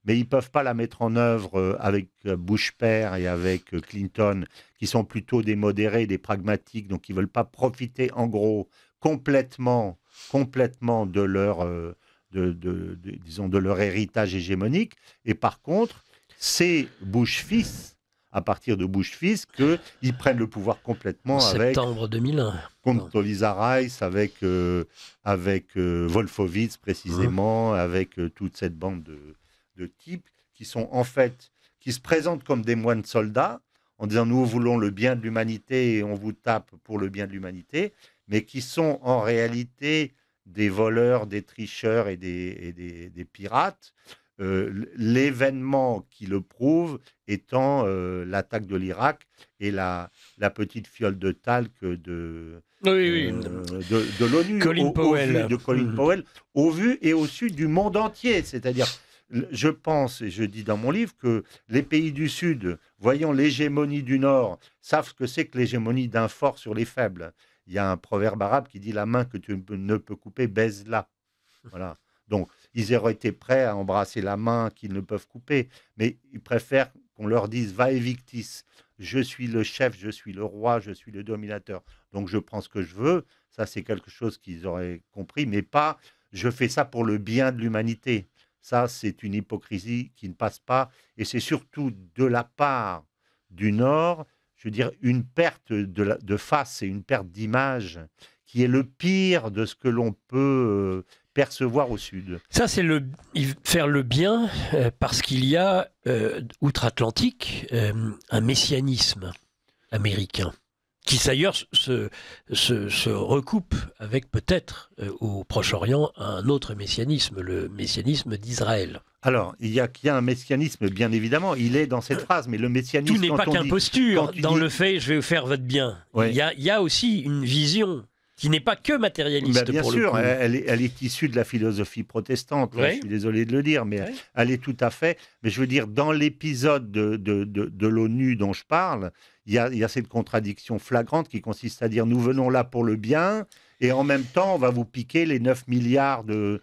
mais ils ne peuvent pas la mettre en œuvre avec Bush père et avec Clinton, qui sont plutôt des modérés, des pragmatiques, donc ils ne veulent pas profiter en gros complètement de leur, disons, de leur héritage hégémonique. Et par contre, c'est Bush fils, à partir de Bush fils, qu'ils prennent le pouvoir complètement avec septembre 2001. Condoleezza Rice, avec Wolfowitz précisément, avec toute cette bande de types qui sont en fait, qui se présentent comme des moines soldats en disant nous voulons le bien de l'humanité et on vous tape pour le bien de l'humanité, mais qui sont en réalité des voleurs, des tricheurs et des pirates. L'événement qui le prouve étant l'attaque de l'Irak et la petite fiole de talc de l'ONU, de Colin Powell, au vu et au su du monde entier. C'est-à-dire, je pense, et je dis dans mon livre, que les pays du Sud, voyant l'hégémonie du Nord, savent ce que c'est que l'hégémonie d'un fort sur les faibles. Il y a un proverbe arabe qui dit « la main que tu ne peux couper, baise-la ». Voilà. Donc, ils auraient été prêts à embrasser la main qu'ils ne peuvent couper, mais ils préfèrent qu'on leur dise « va evictis ». Je suis le chef, je suis le roi, je suis le dominateur. Donc, je prends ce que je veux. Ça, c'est quelque chose qu'ils auraient compris, mais pas « je fais ça pour le bien de l'humanité ». Ça, c'est une hypocrisie qui ne passe pas. Et c'est surtout de la part du Nord, je veux dire, une perte de face et une perte d'image qui est le pire de ce que l'on peut percevoir au Sud. Ça, c'est faire le bien parce qu'il y a, outre-Atlantique, un messianisme américain qui d'ailleurs se recoupe avec peut-être au Proche-Orient un autre messianisme, le messianisme d'Israël. Alors, il y a un messianisme, bien évidemment, il est dans cette phrase, mais le messianisme... Tout n'est pas qu'imposture dans le fait « je vais vous faire votre bien ouais. ». Il y a aussi une vision qui n'est pas que matérialiste, bien pour sûr, le coup. Elle est issue de la philosophie protestante, ouais. Je suis désolé de le dire, mais ouais. Elle est tout à fait... Mais je veux dire, dans l'épisode de l'ONU dont je parle, il y a cette contradiction flagrante qui consiste à dire « nous venons là pour le bien », et en même temps, on va vous piquer les 9 milliards d'or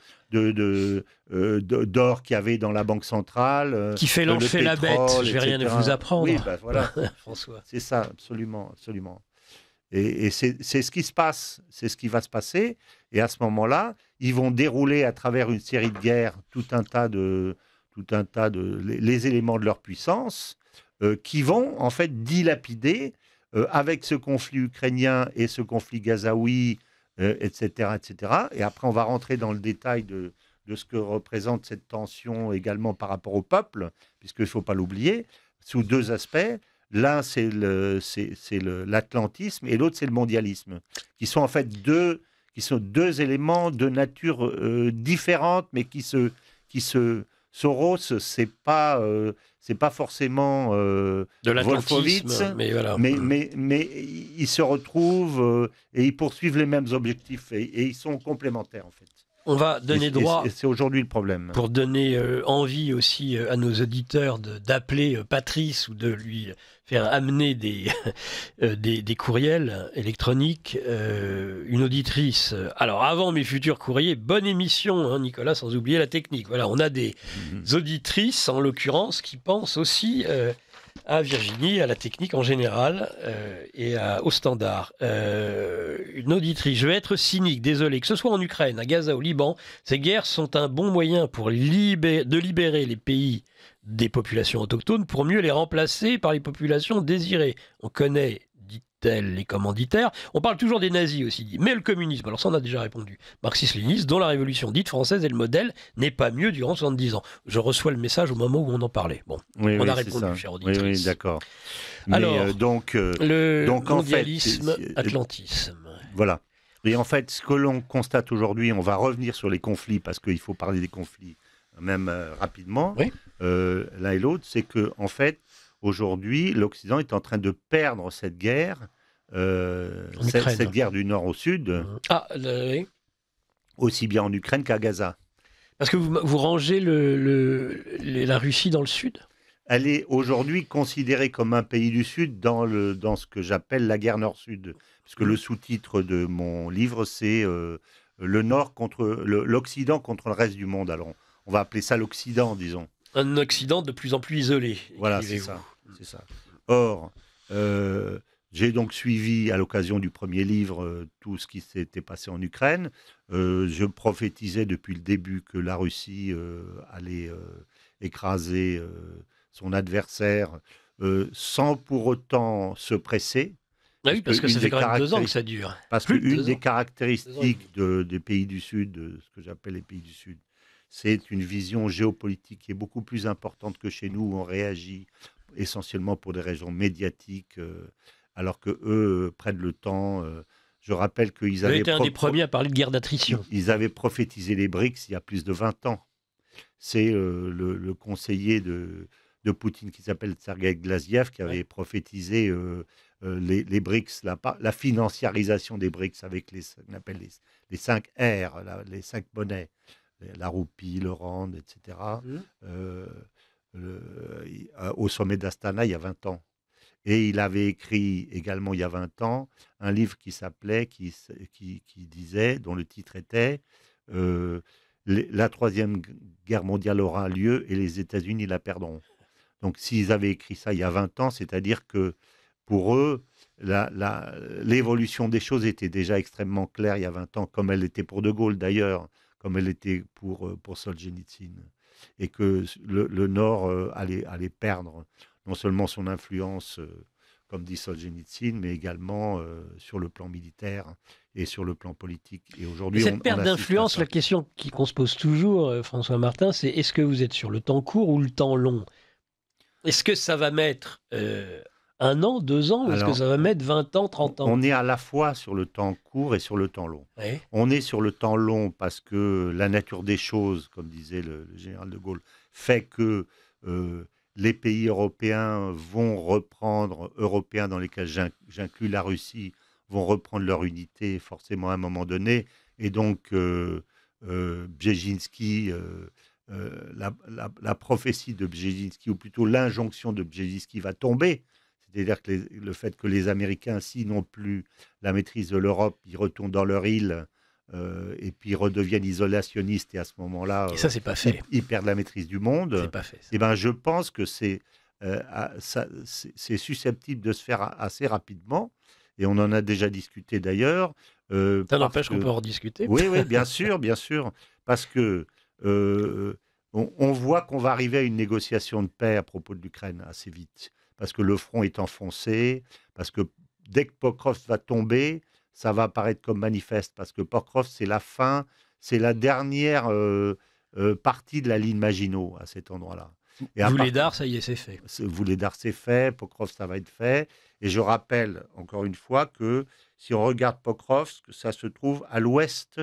qu'il y avait dans la Banque centrale. Qui fait l'enfer la bête, je vais rien vous apprendre. Oui, ben voilà. François. C'est ça, absolument, absolument. Et c'est ce qui se passe, c'est ce qui va se passer. Et à ce moment-là, ils vont dérouler à travers une série de guerres tout un tas de les éléments de leur puissance qui vont en fait dilapider avec ce conflit ukrainien et ce conflit gazaoui, etc., etc. Et après, on va rentrer dans le détail de ce que représente cette tension également par rapport au peuple, puisqu'il ne faut pas l'oublier, sous deux aspects. L'un, c'est l'atlantisme et l'autre, c'est le mondialisme, qui sont en fait deux éléments de nature différente, mais qui se Soros, c'est pas forcément de l'atlantisme, mais ils se retrouvent et ils poursuivent les mêmes objectifs et ils sont complémentaires en fait. On va donner droit, et c'est aujourd'hui le problème. Pour donner envie aussi à nos auditeurs d'appeler Patrice ou de lui faire amener des courriels électroniques. Une auditrice, alors avant mes futurs courriers, bonne émission, hein, Nicolas, sans oublier la technique. Voilà, on a des auditrices, en l'occurrence, qui pensent aussi à Virginie, à la technique en général et au standard. Une auditrice, je vais être cynique, désolé, que ce soit en Ukraine, à Gaza, au Liban, ces guerres sont un bon moyen pour libérer les pays des populations autochtones pour mieux les remplacer par les populations désirées. On connaît, dit-elle, les commanditaires. On parle toujours des nazis aussi, dit. Mais le communisme, alors ça on a déjà répondu. Marxiste-léniniste, dont la révolution dite française est le modèle, n'est pas mieux durant 70 ans. Je reçois le message au moment où on en parlait. Bon, oui, on a répondu, cher auditrice. Oui, d'accord. Alors, le mondialisme, en fait, atlantisme. Voilà. Et en fait, ce que l'on constate aujourd'hui, on va revenir sur les conflits, parce qu'il faut parler des conflits même rapidement, oui. L'un et l'autre, c'est que en fait, aujourd'hui, l'Occident est en train de perdre cette guerre, cette guerre du nord au sud, oui. aussi bien en Ukraine qu'à Gaza. Parce que vous rangez la Russie dans le sud ? Elle est aujourd'hui considérée comme un pays du Sud dans ce que j'appelle la guerre Nord-Sud. Puisque le sous-titre de mon livre, c'est le Nord contre l'Occident contre le reste du monde. Alors, on va appeler ça l'Occident, disons. Un Occident de plus en plus isolé. Voilà, c'est ça. Or, j'ai donc suivi, à l'occasion du premier livre, tout ce qui s'était passé en Ukraine. Je prophétisais depuis le début que la Russie allait écraser son adversaire sans pour autant se presser. Ah oui, parce que ça fait quand même 2 ans que ça dure. Parce qu'une des caractéristiques des pays du Sud, de ce que j'appelle les pays du Sud, c'est une vision géopolitique qui est beaucoup plus importante que chez nous, où on réagit essentiellement pour des raisons médiatiques, alors qu'eux prennent le temps. Je rappelle qu'ils avaient... été un des premiers à parler de guerre d'attrition. Ils avaient prophétisé les BRICS il y a plus de 20 ans. C'est le conseiller de Poutine qui s'appelle Sergei Glaziev qui avait prophétisé les BRICS, la financiarisation des BRICS avec qu'on appelle les 5 R, les 5 monnaies, la roupie, le rand, etc. Au sommet d'Astana il y a 20 ans. Et il avait écrit également il y a 20 ans un livre qui s'appelait, qui disait, dont le titre était la Troisième Guerre mondiale aura lieu et les États-Unis la perdront. Donc s'ils avaient écrit ça il y a 20 ans, c'est-à-dire que pour eux, l'évolution des choses était déjà extrêmement claire il y a 20 ans, comme elle était pour De Gaulle d'ailleurs, comme elle était pour Solzhenitsyn. et que le Nord allait perdre non seulement son influence, comme dit Solzhenitsyn, mais également sur le plan militaire et sur le plan politique. Et Et aujourd'hui, cette perte on assiste à d'influence, ça. la question qu'on se pose toujours, François Martin, c'est est-ce que vous êtes sur le temps court ou le temps long? Est-ce que ça va mettre 1 an, 2 ans, ou est-ce que Alors, ça va mettre 20 ans, 30 ans? on est à la fois sur le temps court et sur le temps long. Ouais. On est sur le temps long parce que la nature des choses, comme disait le général de Gaulle, fait que les pays européens vont reprendre, européens dans lesquels j'inclus la Russie, vont reprendre leur unité forcément à un moment donné. Et donc, Brzezinski, la prophétie de Brzezinski, ou plutôt l'injonction de Brzezinski va tomber. C'est-à-dire que le fait que les Américains, s'ils n'ont plus la maîtrise de l'Europe, ils retournent dans leur île et puis ils redeviennent isolationnistes. Et à ce moment-là, Et ça, c'est pas fait. ils perdent la maîtrise du C'est monde. pas fait. Ça. Et ben, je pense que c'est susceptible de se faire assez rapidement. Et on en a déjà discuté d'ailleurs. Ça n'empêche qu'on peut en rediscuter. Oui, oui, bien sûr, bien sûr. Parce que on voit qu'on va arriver à une négociation de paix à propos de l'Ukraine assez vite. Parce que le front est enfoncé, parce que dès que Pokrovsk va tomber, ça va apparaître comme manifeste. Parce que Pokrovsk, c'est la fin, c'est la dernière partie de la ligne Maginot à cet endroit-là. Et à Vuhledar, ça y est, c'est fait. Vuhledar, c'est fait, Pokrovsk, ça va être fait. Et je rappelle encore une fois que si on regarde Pokrovsk, ça se trouve à l'ouest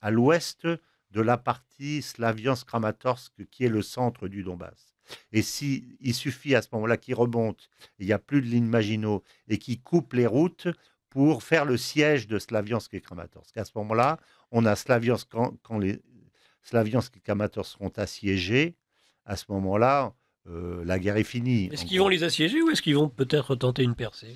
de la partie Slaviansk-Kramatorsk, qui est le centre du Donbass. Et il suffit à ce moment-là qu'il remonte, il n'y a plus de ligne Maginot, et qu'il coupe les routes pour faire le siège de Slaviansk et Kramatorsk. À ce moment-là, on a Slaviansk, quand les Slaviansk et Kramatorsk seront assiégés, à ce moment-là, la guerre est finie. Est-ce qu'ils vont les assiéger ou est-ce qu'ils vont peut-être tenter une percée?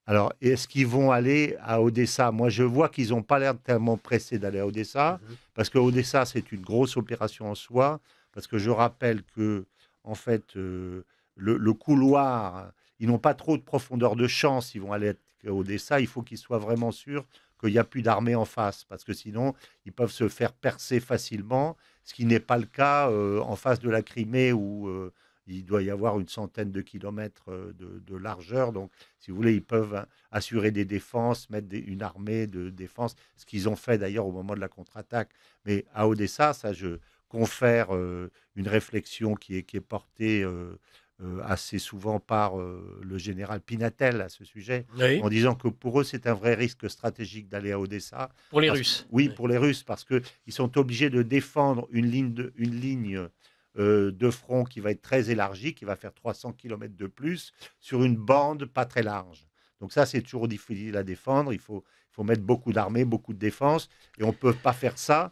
Alors, est-ce qu'ils vont aller à Odessa? Moi, je vois qu'ils n'ont pas l'air tellement pressés d'aller à Odessa, parce que Odessa, c'est une grosse opération en soi, parce que je rappelle que, en fait, le couloir, ils n'ont pas trop de profondeur de champ s'ils vont aller à Odessa. Il faut qu'ils soient vraiment sûrs qu'il n'y a plus d'armée en face, parce que sinon, ils peuvent se faire percer facilement, ce qui n'est pas le cas en face de la Crimée, où il doit y avoir une centaine de kilomètres de largeur. Donc, si vous voulez, ils peuvent assurer des défenses, mettre une armée de défense, ce qu'ils ont fait d'ailleurs au moment de la contre-attaque. Mais à Odessa, ça, je confère une réflexion qui est portée assez souvent par le général Pinatel à ce sujet, Oui. en disant que pour eux, c'est un vrai risque stratégique d'aller à Odessa. Pour les Russes. Oui, pour les Russes, parce qu'ils sont obligés de défendre une ligne de front qui va être très élargie, qui va faire 300 km de plus, sur une bande pas très large. Donc ça, c'est toujours difficile à défendre. Il faut mettre beaucoup d'armées, beaucoup de défense, et on ne peut pas faire ça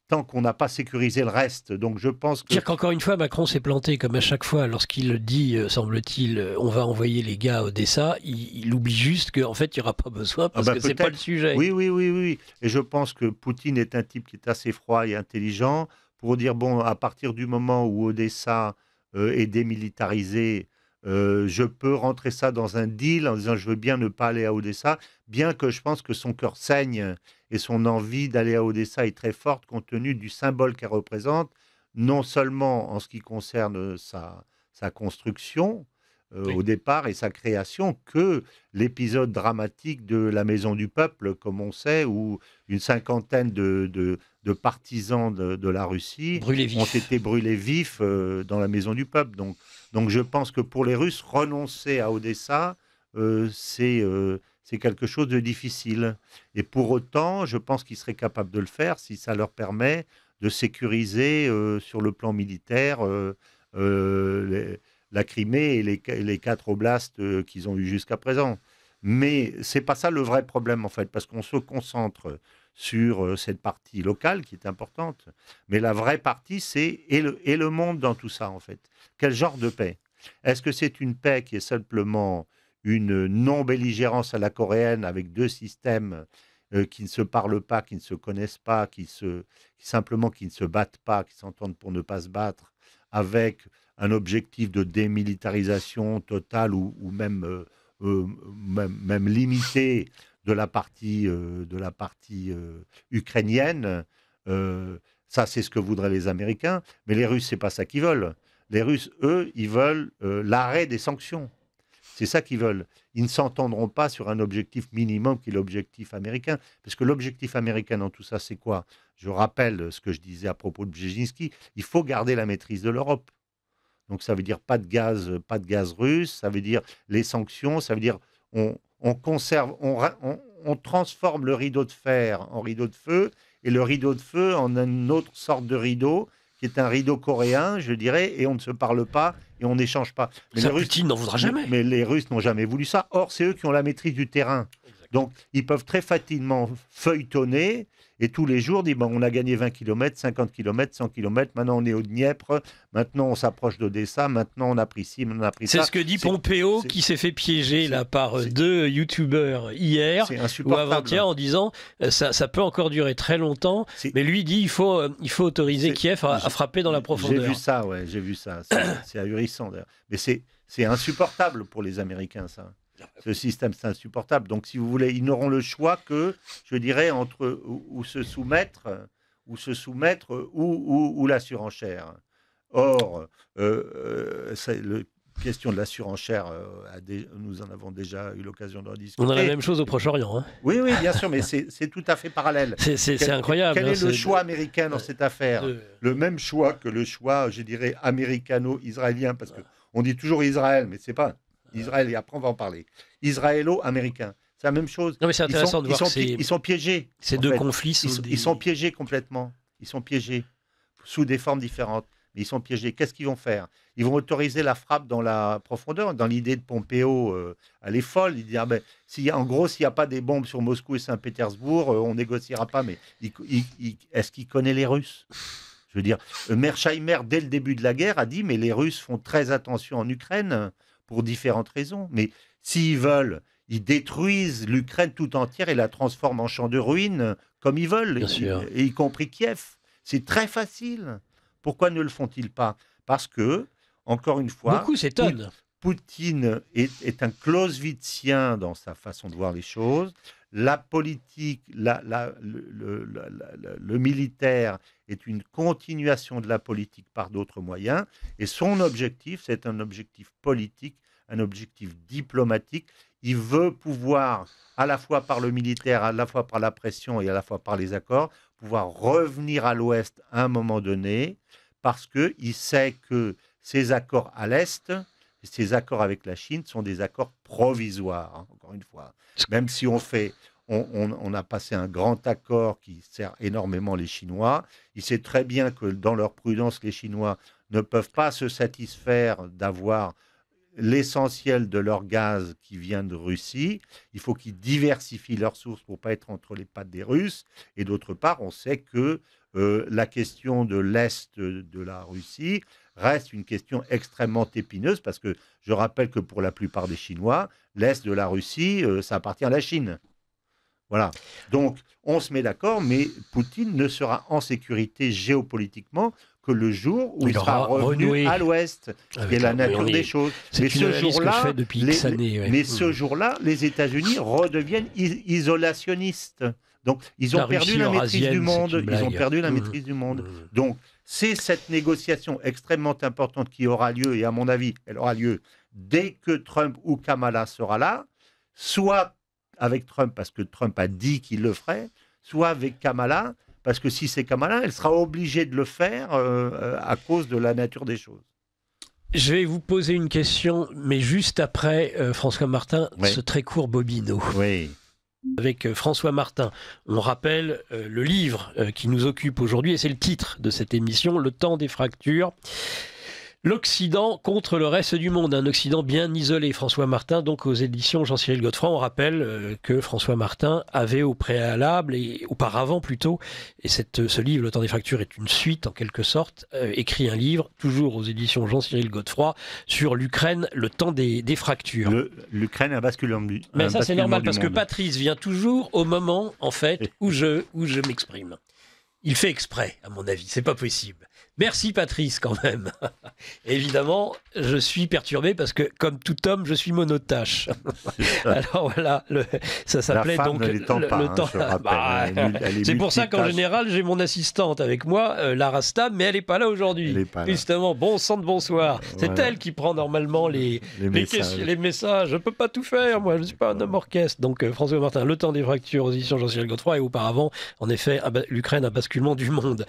tant qu'on n'a pas sécurisé le reste. Donc je pense que... Dire qu'encore une fois, Macron s'est planté, comme à chaque fois, lorsqu'il dit, semble-t-il, on va envoyer les gars à Odessa, il oublie juste qu'en fait, il n'y aura pas besoin, parce que c'est pas le sujet. Oui. Et je pense que Poutine est un type qui est assez froid et intelligent, pour dire, bon, à partir du moment où Odessa est démilitarisé, je peux rentrer ça dans un deal en disant je veux bien ne pas aller à Odessa, bien que je pense que son cœur saigne et son envie d'aller à Odessa est très forte compte tenu du symbole qu'elle représente, non seulement en ce qui concerne sa construction au départ et sa création, que l'épisode dramatique de la Maison du Peuple, comme on sait, où une cinquantaine de partisans de la Russie ont été brûlés vifs dans la Maison du Peuple. Donc je pense que pour les Russes, renoncer à Odessa, c'est quelque chose de difficile. Et pour autant, je pense qu'ils seraient capables de le faire si ça leur permet de sécuriser sur le plan militaire la Crimée et les 4 oblasts qu'ils ont eu jusqu'à présent. Mais c'est pas ça le vrai problème, en fait, parce qu'on se concentre sur cette partie locale qui est importante. Mais la vraie partie, c'est et le monde dans tout ça, en fait. Quel genre de paix? Est-ce que c'est une paix qui est simplement une non-belligérance à la coréenne avec 2 systèmes qui ne se parlent pas, qui ne se connaissent pas, qui ne se battent pas, qui s'entendent pour ne pas se battre, avec un objectif de démilitarisation totale ou même limité de la partie ukrainienne, Ça, c'est ce que voudraient les Américains, mais les Russes, c'est pas ça qu'ils veulent. Les Russes, eux, ils veulent l'arrêt des sanctions. C'est ça qu'ils veulent. Ils ne s'entendront pas sur un objectif minimum qui est l'objectif américain. Parce que l'objectif américain dans tout ça, c'est quoi? Je rappelle ce que je disais à propos de Brzezinski. Il faut garder la maîtrise de l'Europe. Donc ça veut dire pas de gaz russe, ça veut dire les sanctions, ça veut dire on conserve, on transforme le rideau de fer en rideau de feu et le rideau de feu en une autre sorte de rideau qui est un rideau coréen, je dirais, et on ne se parle pas et on n'échange pas. Mais ça, Poutine n'en voudra jamais. Mais les Russes n'ont jamais voulu ça. Or, c'est eux qui ont la maîtrise du terrain. Donc, ils peuvent très facilement feuilletonner et tous les jours dire on a gagné 20 km, 50 km, 100 km, maintenant on est au Dniepr, maintenant on s'approche d'Odessa, maintenant on a pris ci, on a pris ça. C'est ce que dit Pompeo qui s'est fait piéger là, par deux youtubeurs hier ou avant-hier en disant ça peut encore durer très longtemps, mais lui dit il faut autoriser Kiev à frapper dans la profondeur. J'ai vu ça, ouais, j'ai vu ça. C'est ahurissant d'ailleurs. Mais c'est insupportable pour les Américains, ça. Ce système, c'est insupportable. Donc, si vous voulez, ils n'auront le choix que, je dirais, entre ou se soumettre ou la surenchère. Or, la question de la surenchère, nous en avons déjà eu l'occasion d'en discuter. On a la même chose au Proche-Orient. Hein. Oui, bien sûr, mais c'est tout à fait parallèle. C'est incroyable. Quel est le choix américain dans cette affaire? Le même choix que le choix, je dirais, américano-israélien, parce qu'on dit toujours Israël, mais c'est pas... Israël, et après on va en parler. Israélo-américain, c'est la même chose. Non, mais c'est intéressant de voir ils sont piégés. Ces deux conflits ils sont piégés complètement. Ils sont piégés sous des formes différentes. Mais ils sont piégés. Qu'est-ce qu'ils vont faire? Ils vont autoriser la frappe dans la profondeur. Dans l'idée de Pompeo, elle est folle. Il dit en gros, s'il n'y a pas des bombes sur Moscou et Saint-Pétersbourg, on négociera pas. Mais est-ce qu'il connaît les Russes? Je veux dire, Mearsheimer, dès le début de la guerre, a dit mais les Russes font très attention en Ukraine. Pour différentes raisons. Mais s'ils veulent, ils détruisent l'Ukraine tout entière et la transforment en champ de ruines comme ils veulent, et y compris Kiev. C'est très facile. Pourquoi ne le font-ils pas? Parce que, encore une fois, beaucoup s'étonnent. Poutine est un clausewitzien dans sa façon de voir les choses. La politique, le militaire est une continuation de la politique par d'autres moyens. Et son objectif, c'est un objectif politique, un objectif diplomatique. Il veut pouvoir, à la fois par le militaire, à la fois par la pression et à la fois par les accords, pouvoir revenir à l'Ouest à un moment donné, parce qu'il sait que ces accords à l'Est, ces accords avec la Chine sont des accords provisoires, encore une fois. Même si on a passé un grand accord qui sert énormément les Chinois, il sait très bien que dans leur prudence, les Chinois ne peuvent pas se satisfaire d'avoir l'essentiel de leur gaz qui vient de Russie. Il faut qu'ils diversifient leurs sources pour ne pas être entre les pattes des Russes. Et d'autre part, on sait que la question de l'Est de la Russie reste une question extrêmement épineuse parce que je rappelle que pour la plupart des Chinois, l'Est de la Russie, ça appartient à la Chine. Voilà. Donc, on se met d'accord, mais Poutine ne sera en sécurité géopolitiquement que le jour où il sera revenu à l'Ouest, qui est la nature des choses. Mais ce jour-là, ce jour-là, les États-Unis redeviennent isolationnistes. Donc, ils ont perdu la maîtrise du monde. Ils ont perdu la maîtrise du monde. Donc, c'est cette négociation extrêmement importante qui aura lieu, et à mon avis, elle aura lieu dès que Trump ou Kamala sera là, soit avec Trump, parce que Trump a dit qu'il le ferait, soit avec Kamala, parce que si c'est Kamala, elle sera obligée de le faire à cause de la nature des choses. Je vais vous poser une question, mais juste après François Martin, ce très court bobino. Oui. Avec François Martin, on rappelle le livre qui nous occupe aujourd'hui, et c'est le titre de cette émission, Le temps des fractures. L'Occident contre le reste du monde, un Occident bien isolé. François Martin, donc aux éditions Jean-Cyril Godefroy, on rappelle que François Martin avait au préalable, et auparavant plutôt, et ce livre, Le temps des fractures, est une suite en quelque sorte, écrit un livre, toujours aux éditions Jean-Cyril Godefroy, sur l'Ukraine, le temps des fractures. L'Ukraine a basculement du monde. Mais ça c'est normal, parce que Patrice vient toujours au moment, en fait, où je m'exprime. Il fait exprès, à mon avis, c'est pas possible. Merci Patrice quand même. Évidemment, je suis perturbé parce que comme tout homme, je suis monotache. Alors voilà, ça s'appelait donc ne l'étend pas, le temps. je rappelle, elle est c'est pour ça qu'en multitâche. général, j'ai mon assistante avec moi, Lara Stam, mais elle n'est pas là aujourd'hui. Elle est pas là. Justement, bon sang de bonsoir. C'est Voilà. elle qui prend normalement les messages. les messages. Je peux pas tout faire, moi, je ne suis pas un homme orchestre. Donc François Martin, Le temps des fractures aux éditions Jean-Cyril Godefroy, et auparavant, en effet, l'Ukraine, un basculement du monde.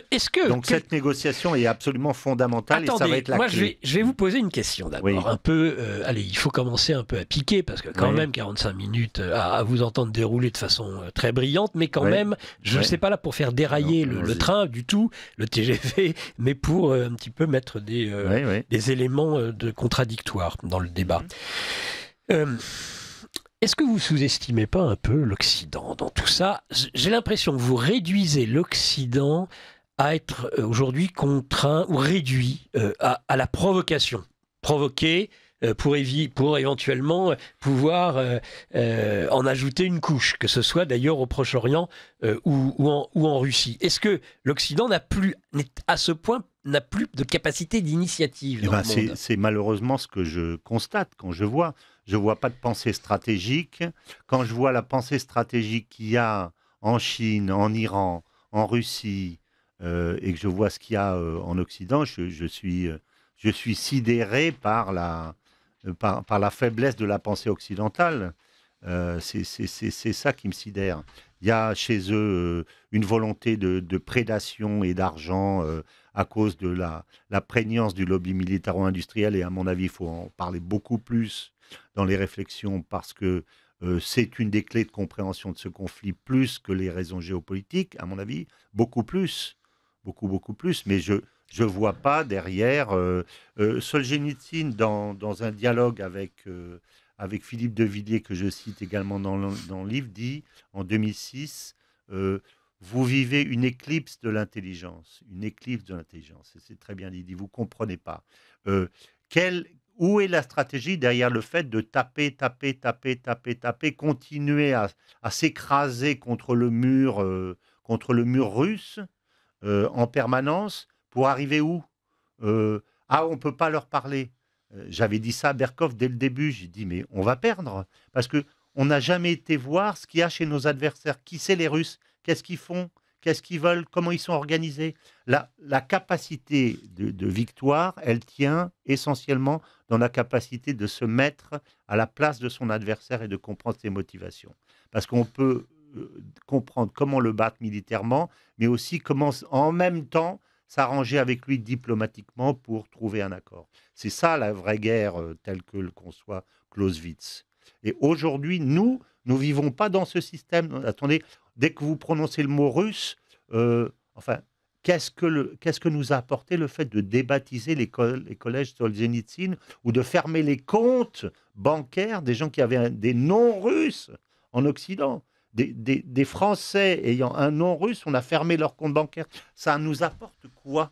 Est-ce que Donc cette négociation est absolument fondamentale. Attendez, et ça va être la moi clé. je vais vous poser une question d'abord. Oui. Un peu, allez, il faut commencer un peu à piquer parce que quand Oui. même 45 minutes à vous entendre dérouler de façon très brillante, mais quand Oui. même, je ne Oui. sais pas là pour faire dérailler Non, le allons-y. train du tout, le TGV, mais pour un petit peu mettre Oui, oui. des éléments de contradictoires dans le débat. Est-ce que vous sous-estimez pas un peu l'Occident dans tout ça? J'ai l'impression que vous réduisez l'Occident à être aujourd'hui contraint ou réduit à la provocation. Provoquer pour éventuellement pouvoir en ajouter une couche, que ce soit d'ailleurs au Proche-Orient ou en Russie. Est-ce que l'Occident à ce point, n'a plus de capacité d'initiative dans le monde? C'est malheureusement ce que je constate quand je vois. Je ne vois pas de pensée stratégique. Quand je vois la pensée stratégique qu'il y a en Chine, en Iran, en Russie, et que je vois ce qu'il y a en Occident, je suis sidéré par la faiblesse de la pensée occidentale. C'est ça qui me sidère. Il y a chez eux une volonté de prédation et d'argent à cause de la prégnance du lobby militaro-industriel. Et à mon avis, il faut en parler beaucoup plus dans les réflexions parce que c'est une des clés de compréhension de ce conflit, plus que les raisons géopolitiques, à mon avis, beaucoup plus. Beaucoup plus. Mais je ne vois pas derrière... Solzhenitsyn, dans un dialogue avec Philippe de Villiers, que je cite également dans le livre, dit en 2006, vous vivez une éclipse de l'intelligence. Une éclipse de l'intelligence. Et c'est très bien dit. Il dit, vous ne comprenez pas. Où est la stratégie derrière le fait de taper, continuer à s'écraser contre le mur russe en permanence pour arriver où on ne peut pas leur parler. J'avais dit ça à Berkov dès le début. J'ai dit, mais on va perdre. Parce qu'on n'a jamais été voir ce qu'il y a chez nos adversaires. Qui c'est les Russes? Qu'est-ce qu'ils font? Qu'est-ce qu'ils veulent? Comment ils sont organisés? La capacité de victoire, elle tient essentiellement dans la capacité de se mettre à la place de son adversaire et de comprendre ses motivations. Parce qu'on peut comprendre comment le battre militairement, mais aussi comment, en même temps, s'arranger avec lui diplomatiquement pour trouver un accord. C'est ça la vraie guerre telle que le conçoit Clausewitz. Et aujourd'hui, nous ne vivons pas dans ce système. Attendez, dès que vous prononcez le mot russe, qu'est-ce que nous a apporté le fait de débaptiser les collèges Solzhenitsyn ou de fermer les comptes bancaires des gens qui avaient des noms russes en Occident? Des Français ayant un nom russe, on a fermé leur compte bancaire. Ça nous apporte quoi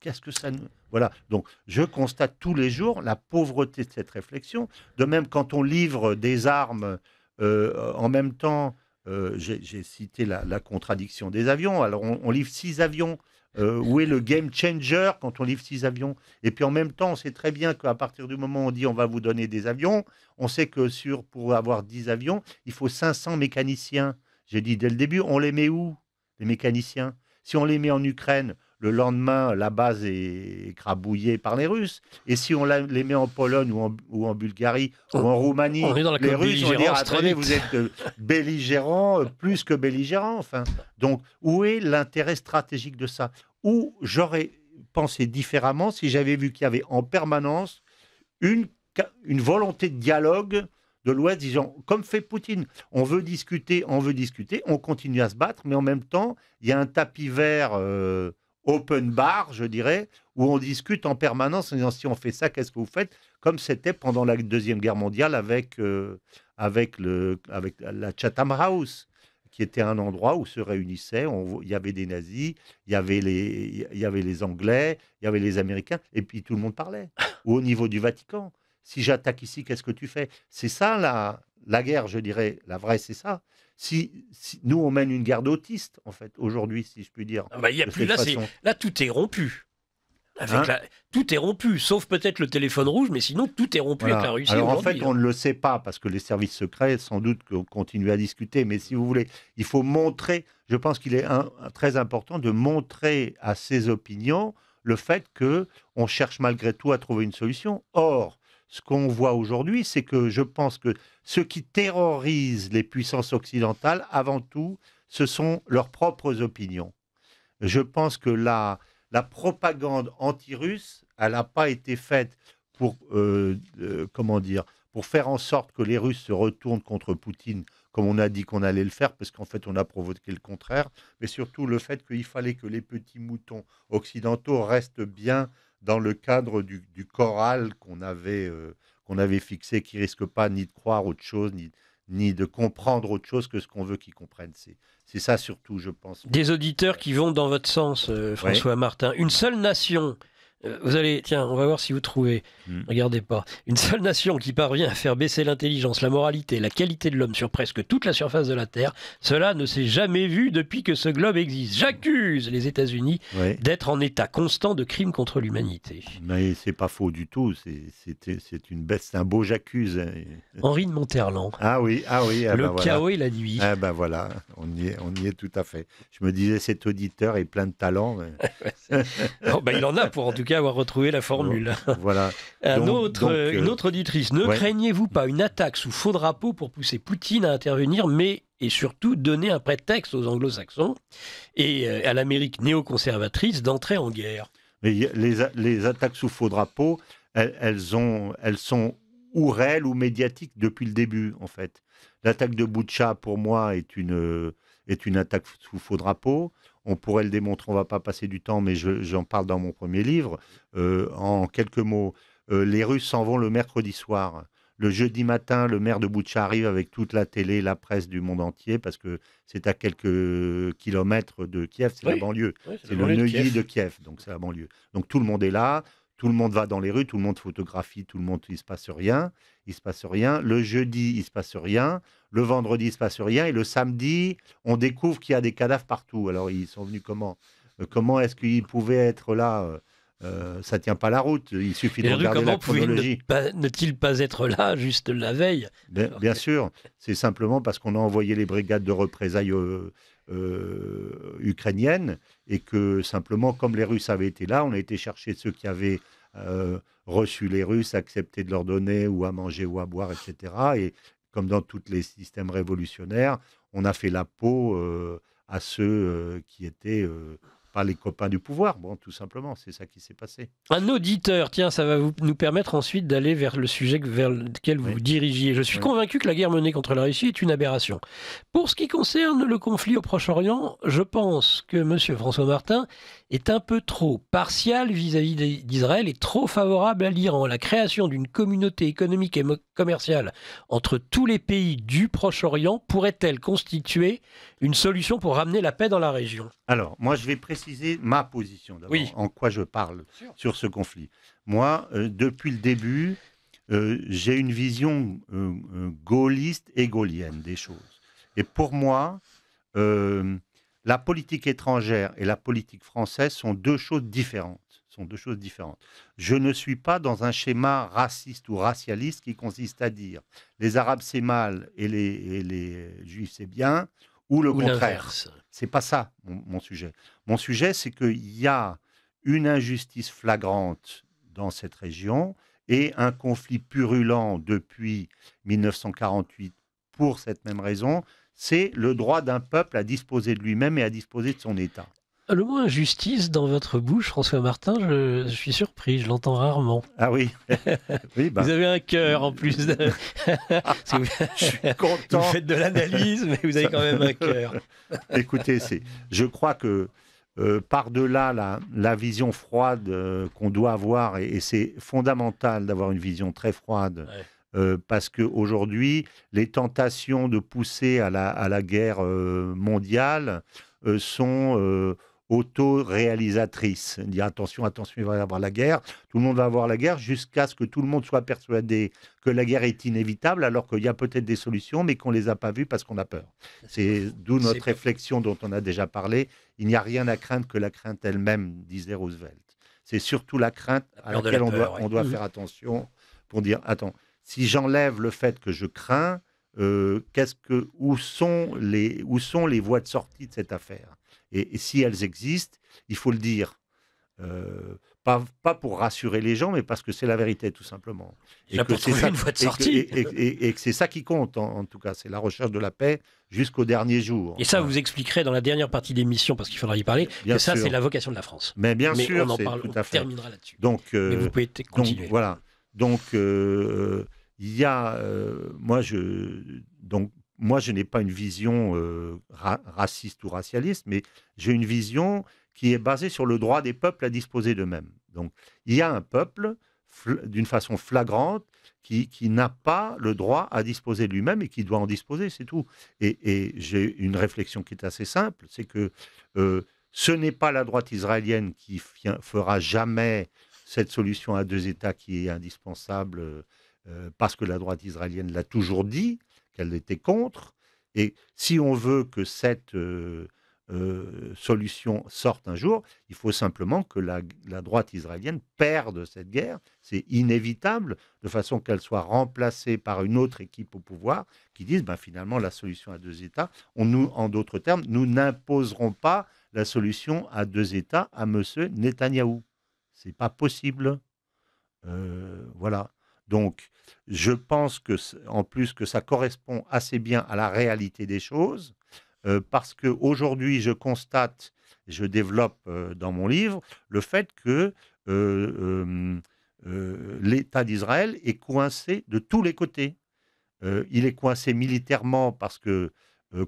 qu'est-ce que ça nous... Voilà, donc je constate tous les jours la pauvreté de cette réflexion. De même, quand on livre des armes en même temps, j'ai cité la contradiction des avions. Alors on livre 6 avions. Où est le game changer quand on livre 6 avions? Et puis en même temps, on sait très bien qu'à partir du moment où on dit on va vous donner des avions, on sait que pour avoir 10 avions, il faut 500 mécaniciens. J'ai dit dès le début, on les met où, les mécaniciens? Si on les met en Ukraine, le lendemain, la base est écrabouillée par les Russes. Et si on les met en Pologne ou en Bulgarie ou en Roumanie, les Russes vont dire, attendez, vous êtes belligérants, plus que belligérants. Enfin. Donc, où est l'intérêt stratégique de ça? Où j'aurais pensé différemment si j'avais vu qu'il y avait en permanence une volonté de dialogue de l'Ouest, disant, comme fait Poutine, on veut discuter, on continue à se battre, mais en même temps, il y a un tapis vert open bar, je dirais, où on discute en permanence en disant, si on fait ça, qu'est-ce que vous faites? Comme c'était pendant la Deuxième Guerre mondiale avec la Chatham House, qui était un endroit où se réunissaient, il y avait des nazis, il y avait les Anglais, il y avait les Américains, et puis tout le monde parlait. Ou au niveau du Vatican. Si j'attaque ici, qu'est-ce que tu fais? C'est ça la guerre, je dirais, la vraie, c'est ça. Si nous, on mène une guerre d'autistes, en fait, aujourd'hui, si je puis dire, Ah bah, y a de plus, cette façon. là, tout est rompu. Hein. Tout est rompu, sauf peut-être le téléphone rouge, mais sinon, tout est rompu avec la Voilà. Russie Alors en aujourd'hui. fait, on ne le sait pas parce que les services secrets, sans doute, continuent à discuter. Mais si vous voulez, il faut montrer, je pense qu'il est très important de montrer à ses opinions le fait qu'on cherche malgré tout à trouver une solution. Or, ce qu'on voit aujourd'hui, c'est que je pense que ce qui terrorise les puissances occidentales, avant tout, ce sont leurs propres opinions. Je pense que la propagande anti-russe, elle n'a pas été faite pour, comment dire, pour faire en sorte que les Russes se retournent contre Poutine, comme on a dit qu'on allait le faire, parce qu'en fait, on a provoqué le contraire, mais surtout le fait qu'il fallait que les petits moutons occidentaux restent bien dans le cadre du choral qu'on avait fixé, qui risque pas ni de croire autre chose, ni de comprendre autre chose que ce qu'on veut qu'ils comprennent. C'est ça surtout, je pense. Des auditeurs qui vont dans votre sens, François Martin. Une seule nation. Tiens, on va voir si vous trouvez. Regardez pas. Une seule nation qui parvient à faire baisser l'intelligence, la moralité, la qualité de l'homme sur presque toute la surface de la Terre, cela ne s'est jamais vu depuis que ce globe existe. J'accuse les États-Unis d'être en état constant de crime contre l'humanité. Mais c'est pas faux du tout. C'est un beau j'accuse. Henri de Monterland. Ah oui. Le chaos et la nuit. Ah ben voilà, on y est tout à fait. Je me disais, cet auditeur est plein de talent. Mais... il en a pour en tout cas avoir retrouvé la formule. Voilà. Une autre auditrice. Ne craignez-vous pas une attaque sous faux drapeau pour pousser Poutine à intervenir, mais et surtout donner un prétexte aux anglo-saxons et à l'Amérique néoconservatrice d'entrer en guerre? Mais les attaques sous faux drapeau, elles sont ou réelles ou médiatiques depuis le début, en fait. L'attaque de Boutcha, pour moi, est une attaque sous faux drapeau. On pourrait le démontrer, on ne va pas passer du temps, mais j'en parle dans mon premier livre. En quelques mots, les Russes s'en vont le mercredi soir. Le jeudi matin, le maire de Boutcha arrive avec toute la télé, la presse du monde entier, parce que c'est à quelques kilomètres de Kiev, c'est la banlieue. C'est le Neuilly de Kiev, donc c'est la banlieue. Donc tout le monde est là, tout le monde va dans les rues, tout le monde photographie, il ne se passe rien. Le jeudi, il ne se passe rien. Le vendredi, il ne se passe rien. Et le samedi, on découvre qu'il y a des cadavres partout. Alors, ils sont venus comment est-ce qu'ils pouvaient être là ça ne tient pas la route. Il suffit de regarder la chronologie. Ne-t-il pas être là juste la veille? Bien sûr. C'est simplement parce qu'on a envoyé les brigades de représailles ukrainiennes et que simplement, comme les Russes avaient été là, on a été chercher ceux qui avaient reçu les Russes, accepté de leur donner ou à manger ou à boire, etc. Et comme dans tous les systèmes révolutionnaires, on a fait la peau à ceux qui étaient pas les copains du pouvoir. Bon, tout simplement, c'est ça qui s'est passé. Un auditeur, tiens, ça va nous permettre ensuite d'aller vers le sujet vers lequel vous vous dirigiez. Je suis convaincu que la guerre menée contre la Russie est une aberration. Pour ce qui concerne le conflit au Proche-Orient, je pense que M. François Martin est un peu trop partial vis-à-vis d'Israël et trop favorable à l'Iran. La création d'une communauté économique et commerciale entre tous les pays du Proche-Orient pourrait-elle constituer une solution pour ramener la paix dans la région? Alors, moi, je vais préciser ma position d'abord, en quoi je parle sur ce conflit. Moi, depuis le début, j'ai une vision gaulliste et gaullienne des choses. Et pour moi, la politique étrangère et la politique française sont deux choses différentes. Je ne suis pas dans un schéma raciste ou racialiste qui consiste à dire les Arabes c'est mal et les Juifs c'est bien, ou le contraire. C'est pas ça mon sujet. Mon sujet, c'est qu'il y a une injustice flagrante dans cette région et un conflit purulent depuis 1948 pour cette même raison. C'est le droit d'un peuple à disposer de lui-même et à disposer de son État. Le mot injustice dans votre bouche, François Martin, je suis surpris, je l'entends rarement. Ah oui, Vous avez un cœur en plus. Je suis content. Vous faites de l'analyse, mais vous avez quand même un cœur. Écoutez, je crois que par-delà la vision froide qu'on doit avoir, et c'est fondamental d'avoir une vision très froide, parce qu'aujourd'hui, les tentations de pousser à la guerre mondiale sont auto-réalisatrice. Dire attention, attention, il va y avoir la guerre. Tout le monde va avoir la guerre jusqu'à ce que tout le monde soit persuadé que la guerre est inévitable, alors qu'il y a peut-être des solutions, mais qu'on ne les a pas vues parce qu'on a peur. C'est d'où notre réflexion dont on a déjà parlé. Il n'y a rien à craindre que la crainte elle-même, disait Roosevelt. C'est surtout la crainte à laquelle on doit faire attention pour dire, attends, si j'enlève le fait que je crains, où sont les voies de sortie de cette affaire? Et si elles existent, il faut le dire. Pas pour rassurer les gens, mais parce que c'est la vérité, tout simplement. Et que c'est ça, une voie de sortie. Et que c'est ça qui compte, en tout cas. C'est la recherche de la paix jusqu'au dernier jour. Et ça, vous expliquerez dans la dernière partie d'émission, parce qu'il faudra y parler, que ça, c'est la vocation de la France. Mais bien sûr, on en parle, tout à fait. On terminera là-dessus. Donc, mais vous pouvez continuer. Donc, voilà. Donc, il y a... moi, je n'ai pas une vision raciste ou racialiste, mais j'ai une vision qui est basée sur le droit des peuples à disposer d'eux-mêmes. Donc, il y a un peuple, d'une façon flagrante, qui n'a pas le droit à disposer de lui-même et qui doit en disposer, c'est tout. Et j'ai une réflexion qui est assez simple, c'est que ce n'est pas la droite israélienne qui fera jamais cette solution à deux États qui est indispensable, parce que la droite israélienne l'a toujours dit, qu'elle était contre. Et si on veut que cette solution sorte un jour, il faut simplement que la droite israélienne perde cette guerre. C'est inévitable, de façon qu'elle soit remplacée par une autre équipe au pouvoir qui dise finalement la solution à deux États. En d'autres termes, nous n'imposerons pas la solution à deux États à M. Netanyahou. C'est pas possible. Voilà. Donc, je pense en plus que ça correspond assez bien à la réalité des choses, parce qu'aujourd'hui, je constate, je développe dans mon livre, le fait que l'État d'Israël est coincé de tous les côtés. Il est coincé militairement parce que,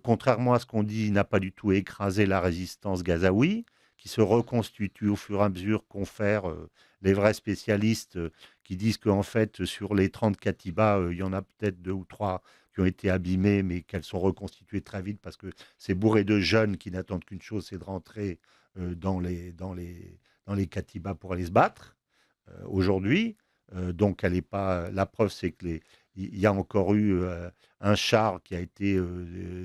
contrairement à ce qu'on dit, il n'a pas du tout écrasé la résistance gazaoui, qui se reconstitue au fur et à mesure confèrent les vrais spécialistes qui disent qu'en fait, sur les 30 katibas, il y en a peut-être 2 ou 3 qui ont été abîmées, mais qu'elles sont reconstituées très vite parce que c'est bourré de jeunes qui n'attendent qu'une chose, c'est de rentrer dans les katibas pour aller se battre aujourd'hui. Donc, elle n'est pas. La preuve, c'est que il y a encore eu un char qui a été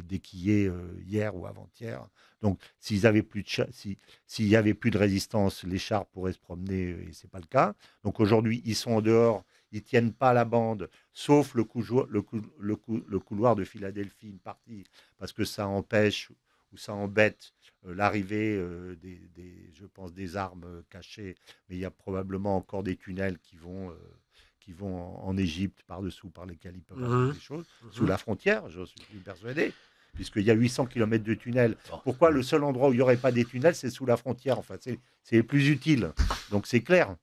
déquillé hier ou avant-hier. Donc, s'il n'y avait plus de résistance, les chars pourraient se promener, et ce n'est pas le cas. Donc, aujourd'hui, ils sont en dehors, ils ne tiennent pas la bande, sauf le couloir de Philadelphie, une partie, parce que ça empêche ou ça embête l'arrivée je pense, des armes cachées. Mais il y a probablement encore des tunnels qui vont en Égypte par-dessous, par lesquels ils peuvent avoir des choses, sous la frontière, je suis persuadé, puisqu'il y a 800 km de tunnels. Pourquoi le seul endroit où il n'y aurait pas des tunnels, c'est sous la frontière? Enfin, c'est plus utile. Donc, c'est clair.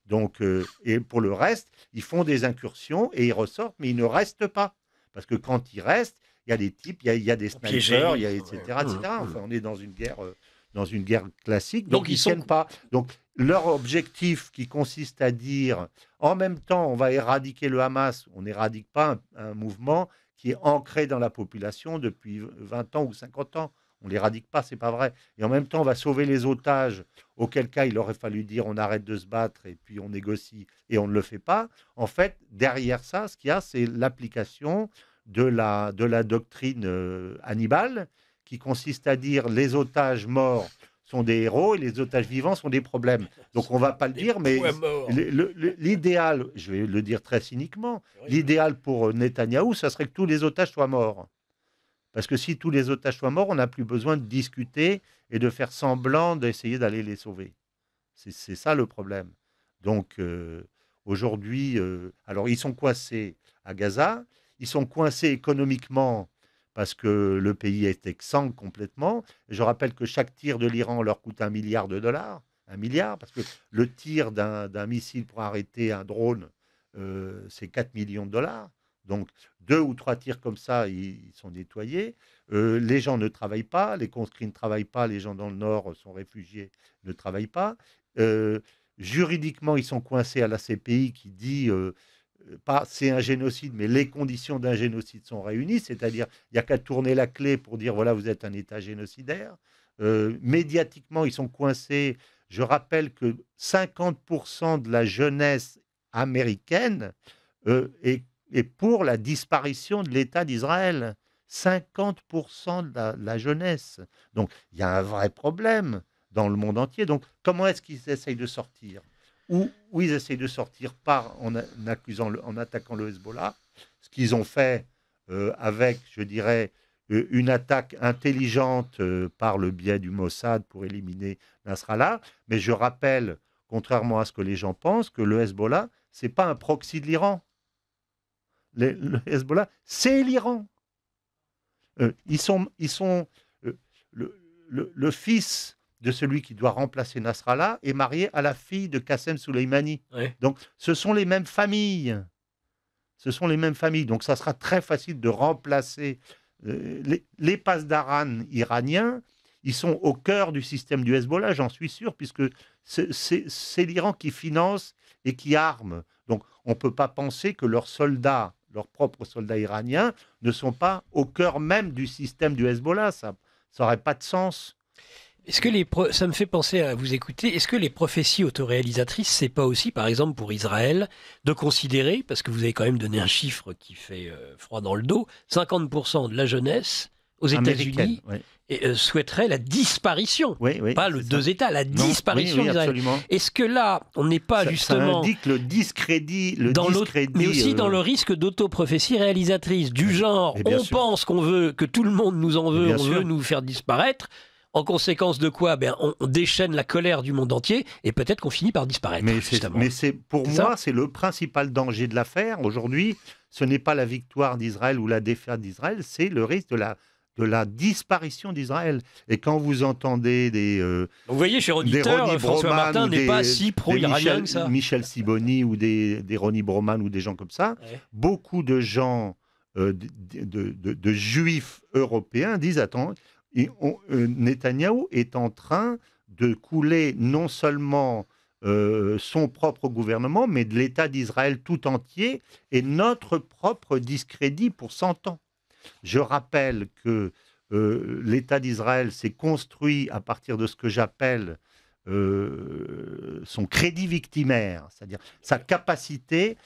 Donc, et pour le reste, ils font des incursions et ils ressortent, mais ils ne restent pas. Parce que quand ils restent, il y a des types, il y a des snipers, etc., etc. Enfin, on est dans une guerre classique, donc ils ne tiennent pas. Donc, leur objectif qui consiste à dire, en même temps, on va éradiquer le Hamas, on n'éradique pas un mouvement qui est ancré dans la population depuis 20 ans ou 50 ans. On ne l'éradique pas, c'est pas vrai. Et en même temps, on va sauver les otages, auquel cas il aurait fallu dire on arrête de se battre et puis on négocie, et on ne le fait pas. En fait, derrière ça, ce qu'il y a, c'est l'application de la doctrine Hannibal, qui consiste à dire les otages morts sont des héros et les otages vivants sont des problèmes. Donc on ne va pas le dire, mais l'idéal, je vais le dire très cyniquement, l'idéal pour Netanyahou, ça serait que tous les otages soient morts. Parce que si tous les otages soient morts, on n'a plus besoin de discuter et de faire semblant d'essayer d'aller les sauver. C'est ça le problème. Donc aujourd'hui, alors ils sont coincés à Gaza, ils sont coincés économiquement parce que le pays est exsangue complètement. Je rappelle que chaque tir de l'Iran leur coûte $1 milliard. $1 milliard, parce que le tir d'un missile pour arrêter un drone, c'est $4 millions. Donc, 2 ou 3 tirs comme ça, ils sont nettoyés. Les gens ne travaillent pas, les conscrits ne travaillent pas, les gens dans le Nord sont réfugiés, ne travaillent pas. Juridiquement, ils sont coincés à la CPI qui dit, pas c'est un génocide, mais les conditions d'un génocide sont réunies, c'est-à-dire il n'y a qu'à tourner la clé pour dire, voilà, vous êtes un État génocidaire. médiatiquement, ils sont coincés. Je rappelle que 50% de la jeunesse américaine est pour la disparition de l'État d'Israël. 50% de la jeunesse. Donc, il y a un vrai problème dans le monde entier. Donc, comment est-ce qu'ils essayent de sortir? Ou ils essayent de sortir en attaquant le Hezbollah, ce qu'ils ont fait avec, je dirais, une attaque intelligente par le biais du Mossad pour éliminer Nasrallah. Mais je rappelle, contrairement à ce que les gens pensent, que le Hezbollah, ce n'est pas un proxy de l'Iran. Le Hezbollah, c'est l'Iran. Le fils de celui qui doit remplacer Nasrallah est marié à la fille de Qassem Soleimani. Ouais. Donc, ce sont les mêmes familles. Donc, ça sera très facile de remplacer les pasdaran iraniens. Ils sont au cœur du système du Hezbollah, j'en suis sûr, puisque c'est l'Iran qui finance et qui arme. Donc, on ne peut pas penser que leurs propres soldats iraniens, ne sont pas au cœur même du système du Hezbollah. Ça n'aurait pas de sens. Est-ce que ça me fait penser à vous écouter, est-ce que les prophéties autoréalisatrices, c'est pas aussi, par exemple, pour Israël, de considérer, parce que vous avez quand même donné un chiffre qui fait froid dans le dos, 50% de la jeunesse aux États-Unis souhaiterait la disparition, pas le deux États, la disparition d'Israël. Absolument. Est-ce que là, on n'est pas justement... Ça indique le discrédit, mais aussi dans le risque d'autoprophétie réalisatrice, du genre, on pense qu'on veut, que tout le monde nous en veut, on veut nous faire disparaître. En conséquence de quoi, on déchaîne la colère du monde entier et peut-être qu'on finit par disparaître. Pour moi, c'est le principal danger de l'affaire. Aujourd'hui, ce n'est pas la victoire d'Israël ou la défaite d'Israël, c'est le risque de la disparition d'Israël. Et quand vous entendez vous voyez, cher auditeur, François Martin n'est pas si pro-iranien que ça. Michel Sibony ou des Ronnie Broman ou des gens comme ça, beaucoup de gens, de juifs européens disent, attends, Netanyahou est en train de couler non seulement son propre gouvernement, mais de l'État d'Israël tout entier et notre propre discrédit pour 100 ans. Je rappelle que l'État d'Israël s'est construit à partir de ce que j'appelle son crédit victimaire, c'est-à-dire sa capacité,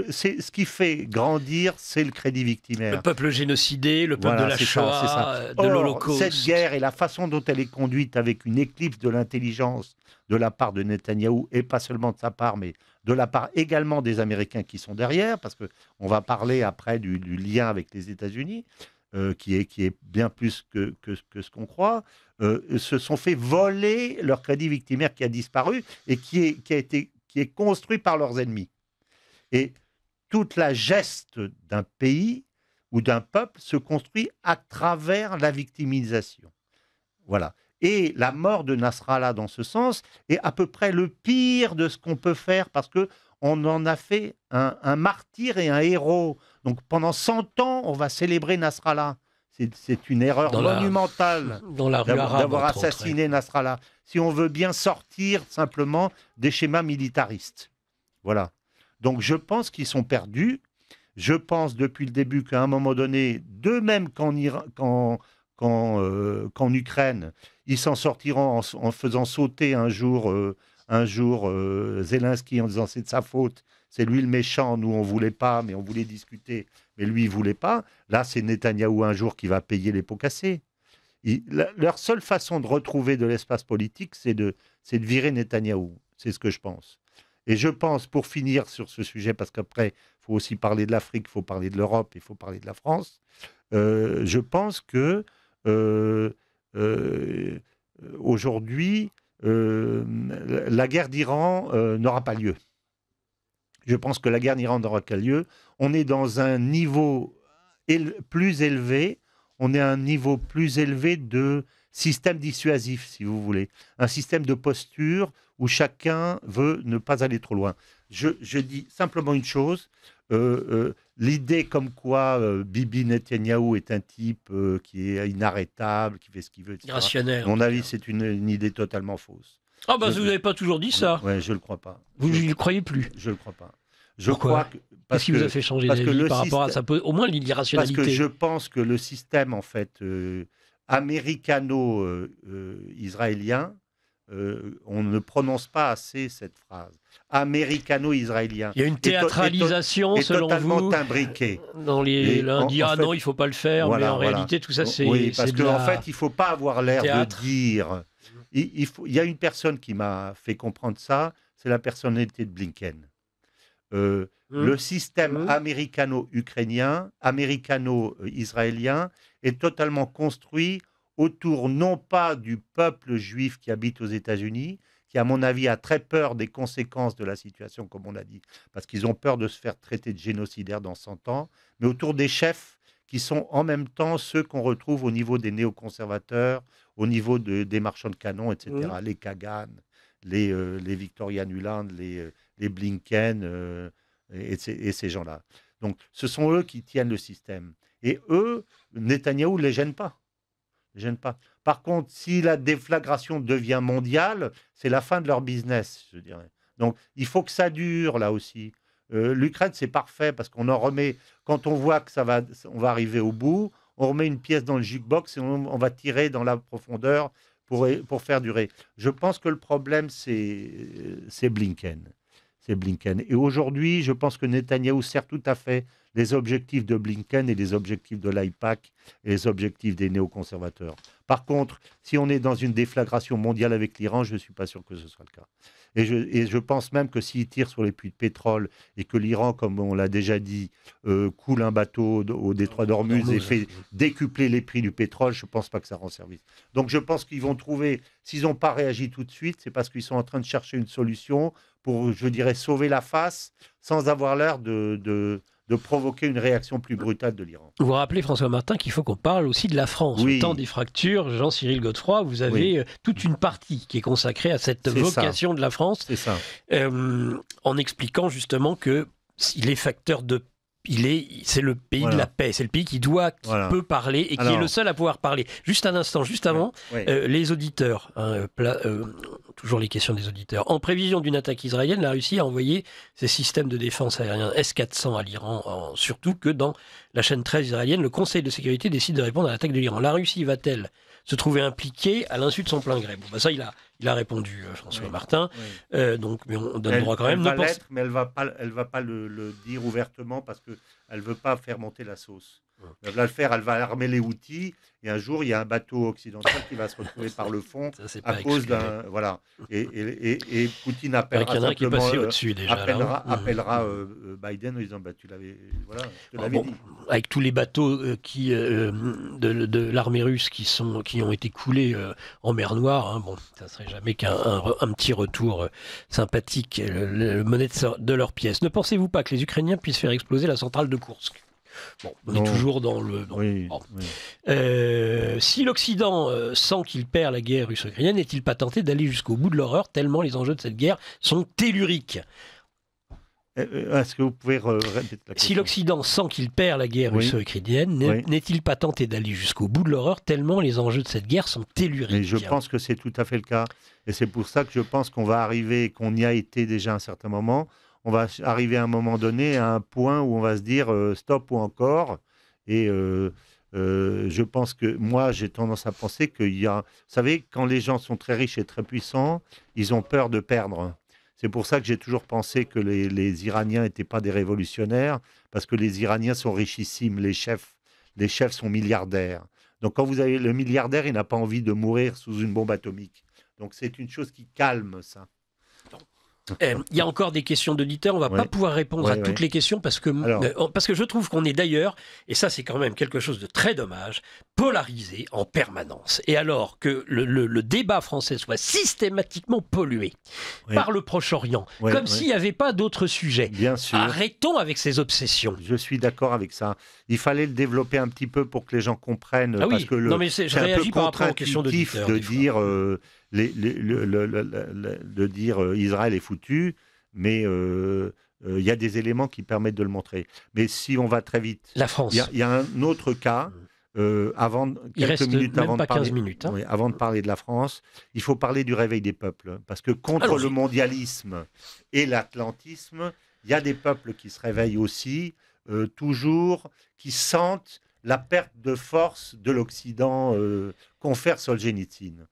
c'est ce qui fait grandir, c'est le crédit victimaire. Le peuple génocidé, le peuple de la Shoah, de l'Holocauste. Cette guerre et la façon dont elle est conduite avec une éclipse de l'intelligence de la part de Netanyahou, et pas seulement de sa part, mais de la part également des Américains qui sont derrière, parce qu'on va parler après du lien avec les États-Unis, qui est bien plus que ce qu'on croit, se sont fait voler leur crédit victimaire qui a disparu et qui est construit par leurs ennemis. Et toute la geste d'un pays ou d'un peuple se construit à travers la victimisation. Voilà. Et la mort de Nasrallah, dans ce sens, est à peu près le pire de ce qu'on peut faire parce qu'on en a fait un martyr et un héros. Donc pendant 100 ans, on va célébrer Nasrallah. C'est une erreur monumentale d'avoir assassiné Nasrallah. Si on veut bien sortir simplement des schémas militaristes. Voilà. Donc je pense qu'ils sont perdus. Je pense depuis le début qu'à un moment donné, de même qu'en Ukraine, ils s'en sortiront en faisant sauter un jour Zelensky en disant c'est de sa faute, c'est lui le méchant, nous on voulait pas, mais on voulait discuter, mais lui il voulait pas. Là c'est Netanyahou un jour qui va payer les pots cassés. Leur seule façon de retrouver de l'espace politique, c'est de virer Netanyahou. C'est ce que je pense. Et je pense, pour finir sur ce sujet, parce qu'après il faut aussi parler de l'Afrique, il faut parler de l'Europe, il faut parler de la France, je pense que aujourd'hui, la guerre d'Iran n'aura pas lieu. Je pense que la guerre d'Iran n'aura pas lieu. On est dans un niveau plus élevé. On est à un niveau plus élevé de système dissuasif, si vous voulez. Un système de posture où chacun veut ne pas aller trop loin. Je dis simplement une chose. L'idée comme quoi Bibi Netanyahou est un type qui est inarrêtable, qui fait ce qu'il veut, etc. Irrationnel. À mon avis, c'est une idée totalement fausse. Ah bah vous n'avez pas toujours dit ça. Ouais, je le crois pas. Vous ne le croyez plus. Je le crois pas. Pourquoi ? Qu'est-ce qui vous a fait changer d'avis par rapport à ça, au moins l'irrationalité? Parce que je pense que le système en fait américano-israélien, on ne prononce pas assez cette phrase. Américano-israélien. Il y a une théâtralisation, selon totalement vous, imbriquée. dans l'un dit « non, il ne faut pas le faire voilà, mais en réalité, tout ça, c'est oui, parce qu'en la... fait, il ne faut pas avoir l'air théâtre. de dire... Il y a une personne qui m'a fait comprendre ça, c'est la personnalité de Blinken. Le système américano-ukrainien, américano-israélien est totalement construit autour non pas du peuple juif qui habite aux États-Unis, qui à mon avis a très peur des conséquences de la situation, comme on l'a dit, parce qu'ils ont peur de se faire traiter de génocidaires dans 100 ans, mais autour des chefs qui sont en même temps ceux qu'on retrouve au niveau des néoconservateurs, au niveau des marchands de canons, etc. Les Kagan, les Victoria Nuland, les Blinken et ces gens-là. Donc, ce sont eux qui tiennent le système. Et eux, Netanyahou ne les gêne pas. Par contre, si la déflagration devient mondiale, c'est la fin de leur business, je dirais. Donc, il faut que ça dure, là aussi. L'Ukraine, c'est parfait, parce qu'on en remet... Quand on voit que on va arriver au bout, on remet une pièce dans le jukebox et on va tirer dans la profondeur pour faire durer. Je pense que le problème, c'est Blinken. C'est Blinken. Et aujourd'hui, je pense que Netanyahou sert tout à fait les objectifs de Blinken et les objectifs de l'AIPAC et les objectifs des néoconservateurs. Par contre, si on est dans une déflagration mondiale avec l'Iran, je ne suis pas sûr que ce soit le cas. Et je pense même que s'ils tirent sur les puits de pétrole et que l'Iran, comme on l'a déjà dit, coule un bateau au détroit d'Ormuz et fait décupler les prix du pétrole, je ne pense pas que ça rend service. Donc je pense qu'ils vont trouver, s'ils n'ont pas réagi tout de suite, c'est parce qu'ils sont en train de chercher une solution pour, je dirais, sauver la face sans avoir l'air de provoquer une réaction plus brutale de l'Iran. Vous rappelez, François Martin, qu'il faut qu'on parle aussi de la France. Oui. Au temps des fractures, Jean-Cyril Godefroy, vous avez toute une partie qui est consacrée à cette vocation de la France. C'est ça. En expliquant justement que les facteurs de... c'est le pays de la paix, c'est le pays qui peut parler et qui est le seul à pouvoir parler. Juste un instant, juste avant, les auditeurs, toujours les questions des auditeurs. En prévision d'une attaque israélienne, la Russie a envoyé ses systèmes de défense aériens S-400 à l'Iran, surtout que dans la chaîne 13 israélienne, le Conseil de sécurité décide de répondre à l'attaque de l'Iran. La Russie va-t-elle se trouver impliquée à l'insu de son plein gré? Ça, il a répondu, François Martin. Donc, mais on donne droit quand même. Elle va l'être, mais elle va pas le dire ouvertement parce qu'elle ne veut pas faire monter la sauce. Elle va le faire, elle va armer les outils, et un jour, il y a un bateau occidental qui va se retrouver par le fond à cause d'un... Voilà. Et Poutine appellera Biden en disant tu l'avais... Voilà, je te l'avais dit. Avec tous les bateaux de l'armée russe qui ont été coulés en mer Noire, ça serait jamais qu'un petit retour sympathique, le monnaie de leur pièce. Ne pensez-vous pas que les Ukrainiens puissent faire exploser la centrale de Koursk? On est toujours dans le... Si l'Occident sent qu'il perd la guerre russo-ukrainienne, n'est-il pas tenté d'aller jusqu'au bout de l'horreur, tellement les enjeux de cette guerre sont telluriques? Est-ce que vous pouvez répéter la question? Si l'Occident sent qu'il perd la guerre russo-ukrainienne, n'est-il pas tenté d'aller jusqu'au bout de l'horreur, tellement les enjeux de cette guerre sont telluriques? Mais je pense que c'est tout à fait le cas. Et c'est pour ça que je pense qu'on va arriver, qu'on y a été déjà à un certain moment, on va arriver à un moment donné à un point où on va se dire stop ou encore. Et je pense que moi, j'ai tendance à penser qu'il y a... Vous savez, quand les gens sont très riches et très puissants, ils ont peur de perdre. C'est pour ça que j'ai toujours pensé que les Iraniens n'étaient pas des révolutionnaires, parce que les Iraniens sont richissimes, les chefs sont milliardaires. Donc quand vous avez le milliardaire, il n'a pas envie de mourir sous une bombe atomique. Donc c'est une chose qui calme ça. Il y a encore des questions d'auditeurs, on ne va pas pouvoir répondre à toutes les questions parce que je trouve qu'on est d'ailleurs, et ça c'est quand même quelque chose de très dommage, polarisé en permanence. Et alors que le débat français soit systématiquement pollué par le Proche-Orient, comme s'il n'y avait pas d'autres sujets. Bien sûr. Arrêtons avec ces obsessions. Je suis d'accord avec ça. Il fallait le développer un petit peu pour que les gens comprennent. Parce que je réagis par rapport aux questions d'auditeurs. De dire Israël est foutu, mais il y a des éléments qui permettent de le montrer. Mais si on va très vite, la France. Il y a un autre cas. Avant de parler de la France, il faut parler du réveil des peuples. Parce que contre le mondialisme et l'atlantisme, il y a des peuples qui se réveillent aussi, toujours, qui sentent la perte de force de l'Occident confère Solzhenitsyn.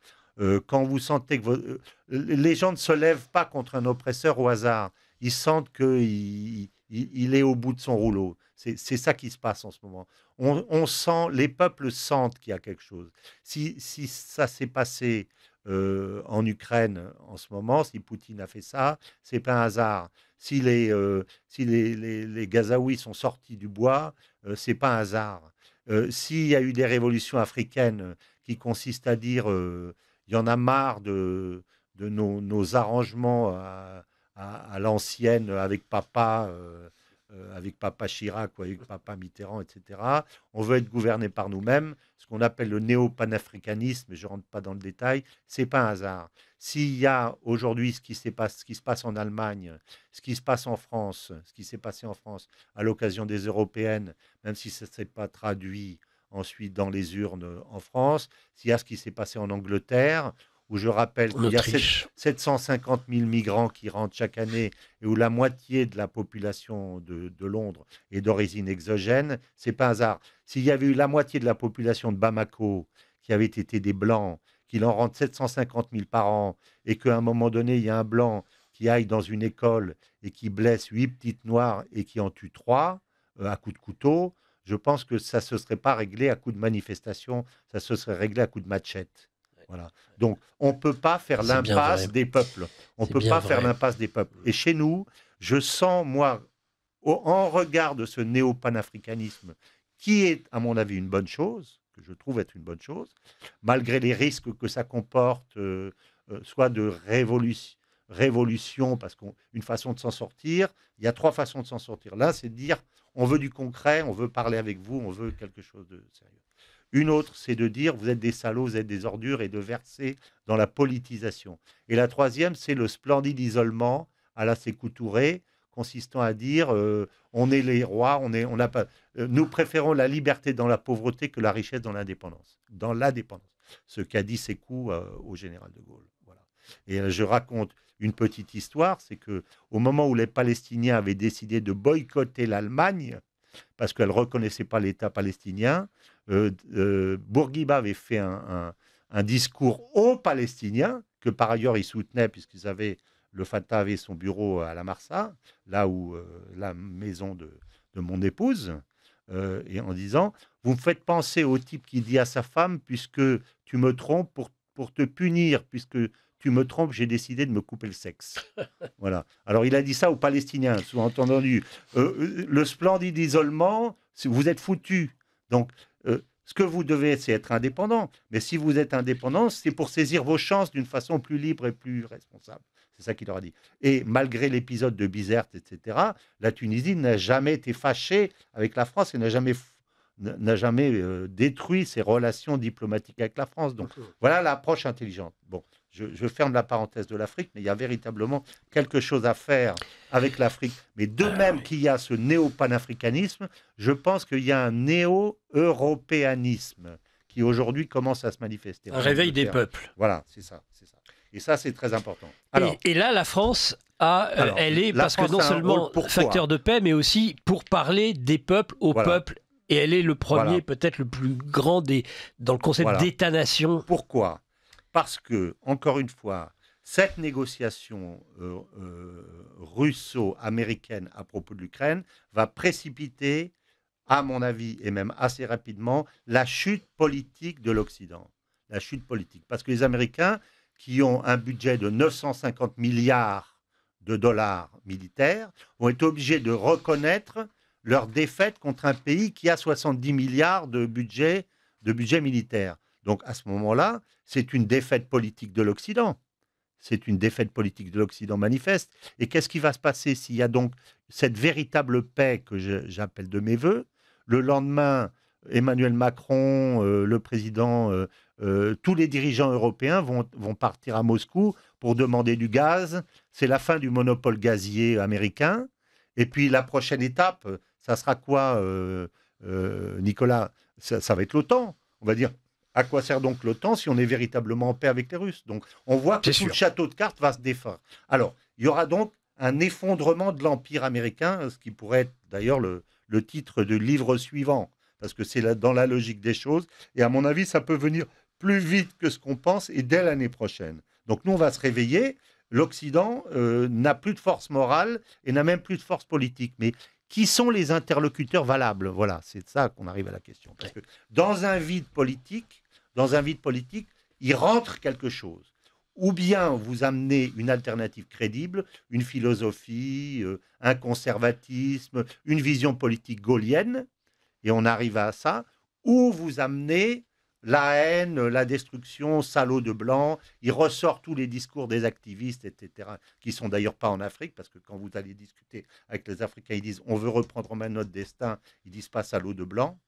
Quand vous sentez que les gens ne se lèvent pas contre un oppresseur au hasard, ils sentent qu'il est au bout de son rouleau. C'est ça qui se passe en ce moment. On sent, les peuples sentent qu'il y a quelque chose. Si ça s'est passé en Ukraine en ce moment, si Poutine a fait ça, c'est pas un hasard. Si les Gazaouis sont sortis du bois, c'est pas un hasard. S'il y a eu des révolutions africaines qui consistent à dire il y en a marre de nos arrangements à l'ancienne avec papa Chirac ou avec papa Mitterrand, etc. On veut être gouverné par nous-mêmes, ce qu'on appelle le néo-panafricanisme, je ne rentre pas dans le détail, c'est pas un hasard. S'il y a aujourd'hui ce qui se passe en Allemagne, ce qui se passe en France, ce qui s'est passé en France à l'occasion des européennes, même si ça ne s'est pas traduit ensuite dans les urnes en France, s'il y a ce qui s'est passé en Angleterre, où je rappelle qu'il y a 750 000 migrants qui rentrent chaque année et où la moitié de la population de Londres est d'origine exogène, c'est pas un hasard. S'il y avait eu la moitié de la population de Bamako qui avait été des Blancs, qu'il en rentre 750 000 par an et qu'à un moment donné, il y a un Blanc qui aille dans une école et qui blesse 8 petites noires et qui en tue 3 à coups de couteau, je pense que ça ne se serait pas réglé à coups de manifestation, ça se serait réglé à coups de machette. Voilà. Donc, on ne peut pas faire l'impasse des peuples. On ne peut pas faire l'impasse des peuples. Et chez nous, je sens, moi, en regard de ce néo-panafricanisme, qui est, à mon avis, une bonne chose, que je trouve être une bonne chose, malgré les risques que ça comporte, soit de révolution, parce qu'une façon de s'en sortir, il y a 3 façons de s'en sortir. Là, c'est de dire, on veut du concret, on veut parler avec vous, on veut quelque chose de sérieux. Une autre, c'est de dire vous êtes des salauds, vous êtes des ordures et de verser dans la politisation. Et la troisième, c'est le splendide isolement à la Sékou Touré, consistant à dire on est les rois, on n'a pas, nous préférons la liberté dans la pauvreté que la richesse dans l'indépendance. Dans l'indépendance. Ce qu'a dit Sékou au général de Gaulle. Voilà. Et je raconte une petite histoire, c'est que au moment où les Palestiniens avaient décidé de boycotter l'Allemagne, parce qu'elle ne reconnaissait pas l'État palestinien, Bourguiba avait fait un discours aux Palestiniens, que par ailleurs ils soutenaient, le Fatah avait son bureau à la Marsa, là où la maison de mon épouse, et en disant, vous me faites penser au type qui dit à sa femme, puisque tu me trompes, pour te punir, puisque tu me trompes, j'ai décidé de me couper le sexe. Voilà. Alors, il a dit ça aux Palestiniens, sous-entendu. Le splendide isolement, vous êtes foutus. Donc, ce que vous devez, c'est être indépendant. Mais si vous êtes indépendant, c'est pour saisir vos chances d'une façon plus libre et plus responsable. C'est ça qu'il leur a dit. Et malgré l'épisode de Bizerte, etc., la Tunisie n'a jamais été fâchée avec la France et n'a jamais détruit ses relations diplomatiques avec la France. Donc, voilà l'approche intelligente. Bon. Je ferme la parenthèse de l'Afrique, mais il y a véritablement quelque chose à faire avec l'Afrique. Mais de même qu'il y a ce néo-panafricanisme, je pense qu'il y a un néo-européanisme qui aujourd'hui commence à se manifester. Un réveil des peuples. Voilà, c'est ça. Et ça, c'est très important. Et là, la France elle est, parce que non seulement facteur de paix, mais aussi pour parler des peuples aux peuples. Et elle est le premier, peut-être le plus grand dans le concept d'État-nation. Pourquoi ? Parce que, encore une fois, cette négociation russo-américaine à propos de l'Ukraine va précipiter, à mon avis, et même assez rapidement, la chute politique de l'Occident. La chute politique. Parce que les Américains, qui ont un budget de 950 milliards de dollars militaires, vont être obligés de reconnaître leur défaite contre un pays qui a 70 milliards de budget militaire. Donc, à ce moment-là, c'est une défaite politique de l'Occident. C'est une défaite politique de l'Occident manifeste. Et qu'est-ce qui va se passer s'il y a donc cette véritable paix que j'appelle de mes voeux? Le lendemain, Emmanuel Macron, le président, tous les dirigeants européens vont partir à Moscou pour demander du gaz. C'est la fin du monopole gazier américain. Et puis, la prochaine étape, ça sera quoi, Nicolas? Ça va être l'OTAN. On va dire, à quoi sert donc l'OTAN si on est véritablement en paix avec les Russes? Donc, on voit que tout le château de cartes va se défaire. Alors, il y aura donc un effondrement de l'Empire américain, ce qui pourrait être d'ailleurs le titre du livre suivant, parce que c'est dans la logique des choses. Et à mon avis, ça peut venir plus vite que ce qu'on pense et dès l'année prochaine. Donc nous, on va se réveiller. L'Occident n'a plus de force morale et n'a même plus de force politique. Mais qui sont les interlocuteurs valables? Voilà, c'est de ça qu'on arrive à la question. Parce que dans un vide politique, il rentre quelque chose. Ou bien vous amenez une alternative crédible, une philosophie, un conservatisme, une vision politique gaullienne, et on arrive à ça, ou vous amenez la haine, la destruction, salaud de blanc. Il ressort tous les discours des activistes, etc., qui sont d'ailleurs pas en Afrique, parce que quand vous allez discuter avec les Africains, ils disent on veut reprendre en main notre destin, ils disent pas salaud de blanc.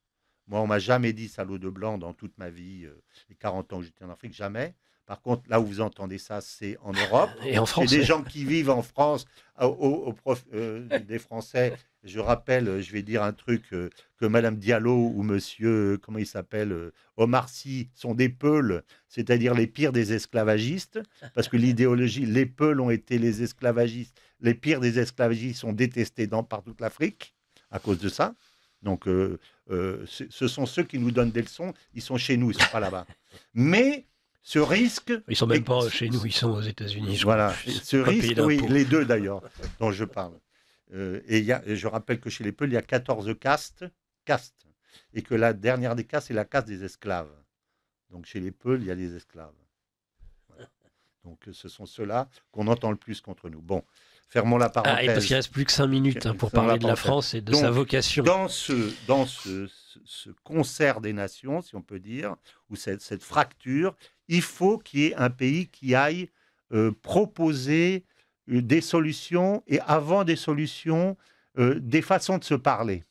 Moi, on m'a jamais dit salaud de blanc dans toute ma vie, les 40 ans que j'étais en Afrique, jamais. Par contre, là où vous entendez ça, c'est en Europe. Et en France, c'est des gens qui vivent en France, des Français. Je rappelle, je vais dire un truc, que Madame Diallo ou Monsieur, comment il s'appelle, Omar Sy, sont des peuls, c'est-à-dire les pires des esclavagistes, parce que l'idéologie, les peuls ont été les esclavagistes, les pires des esclavagistes sont détestés par toute l'Afrique à cause de ça. Donc, ce sont ceux qui nous donnent des leçons, ils sont chez nous, ils ne sont pas là-bas. Mais ce risque... Ils sont même pas chez nous, ils sont aux États-Unis. Voilà, ce risque, oui, les deux d'ailleurs, dont je parle. Et je rappelle que chez les Peuls, il y a 14 castes, et que la dernière des castes, c'est la caste des esclaves. Donc chez les Peuls, il y a des esclaves. Voilà. Donc ce sont ceux-là qu'on entend le plus contre nous. Bon, fermons la parenthèse. Ah, et parce qu'il ne reste plus que 5 minutes pour parler de la France et de sa vocation. Dans ce concert des nations, si on peut dire, ou cette fracture, il faut qu'il y ait un pays qui aille proposer des solutions, et avant des solutions, des façons de se parler.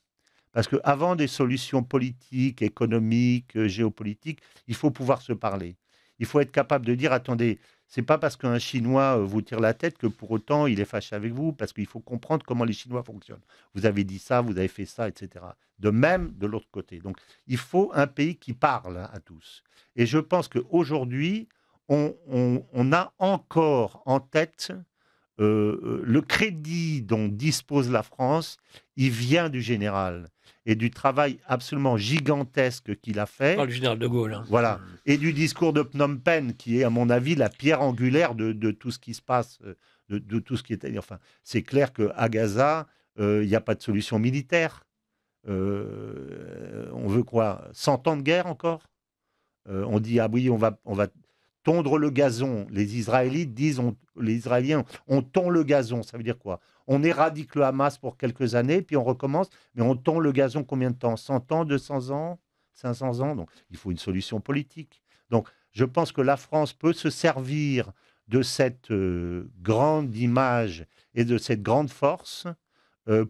Parce qu'avant des solutions politiques, économiques, géopolitiques, il faut pouvoir se parler. Il faut être capable de dire, attendez, c'est pas parce qu'un Chinois vous tire la tête que pour autant il est fâché avec vous, parce qu'il faut comprendre comment les Chinois fonctionnent. Vous avez dit ça, vous avez fait ça, etc. De même de l'autre côté. Donc il faut un pays qui parle à tous. Et je pense qu'aujourd'hui, on a encore en tête le crédit dont dispose la France, il vient du général et du travail absolument gigantesque qu'il a fait. Le général de Gaulle. Hein. Voilà. Et du discours de Phnom Penh, qui est, à mon avis, la pierre angulaire de tout ce qui se passe, de tout ce qui est... Enfin, c'est clair qu'à Gaza, il n'y a pas de solution militaire. On veut quoi? 100 ans de guerre encore? On dit, ah oui, on va tondre le gazon. Les Israélites disent, les Israéliens, on tond le gazon. Ça veut dire quoi? On éradique le Hamas pour quelques années, puis on recommence, mais on tond le gazon combien de temps? 100 ans, 200 ans, 500 ans? Donc, il faut une solution politique. Donc, je pense que la France peut se servir de cette grande image et de cette grande force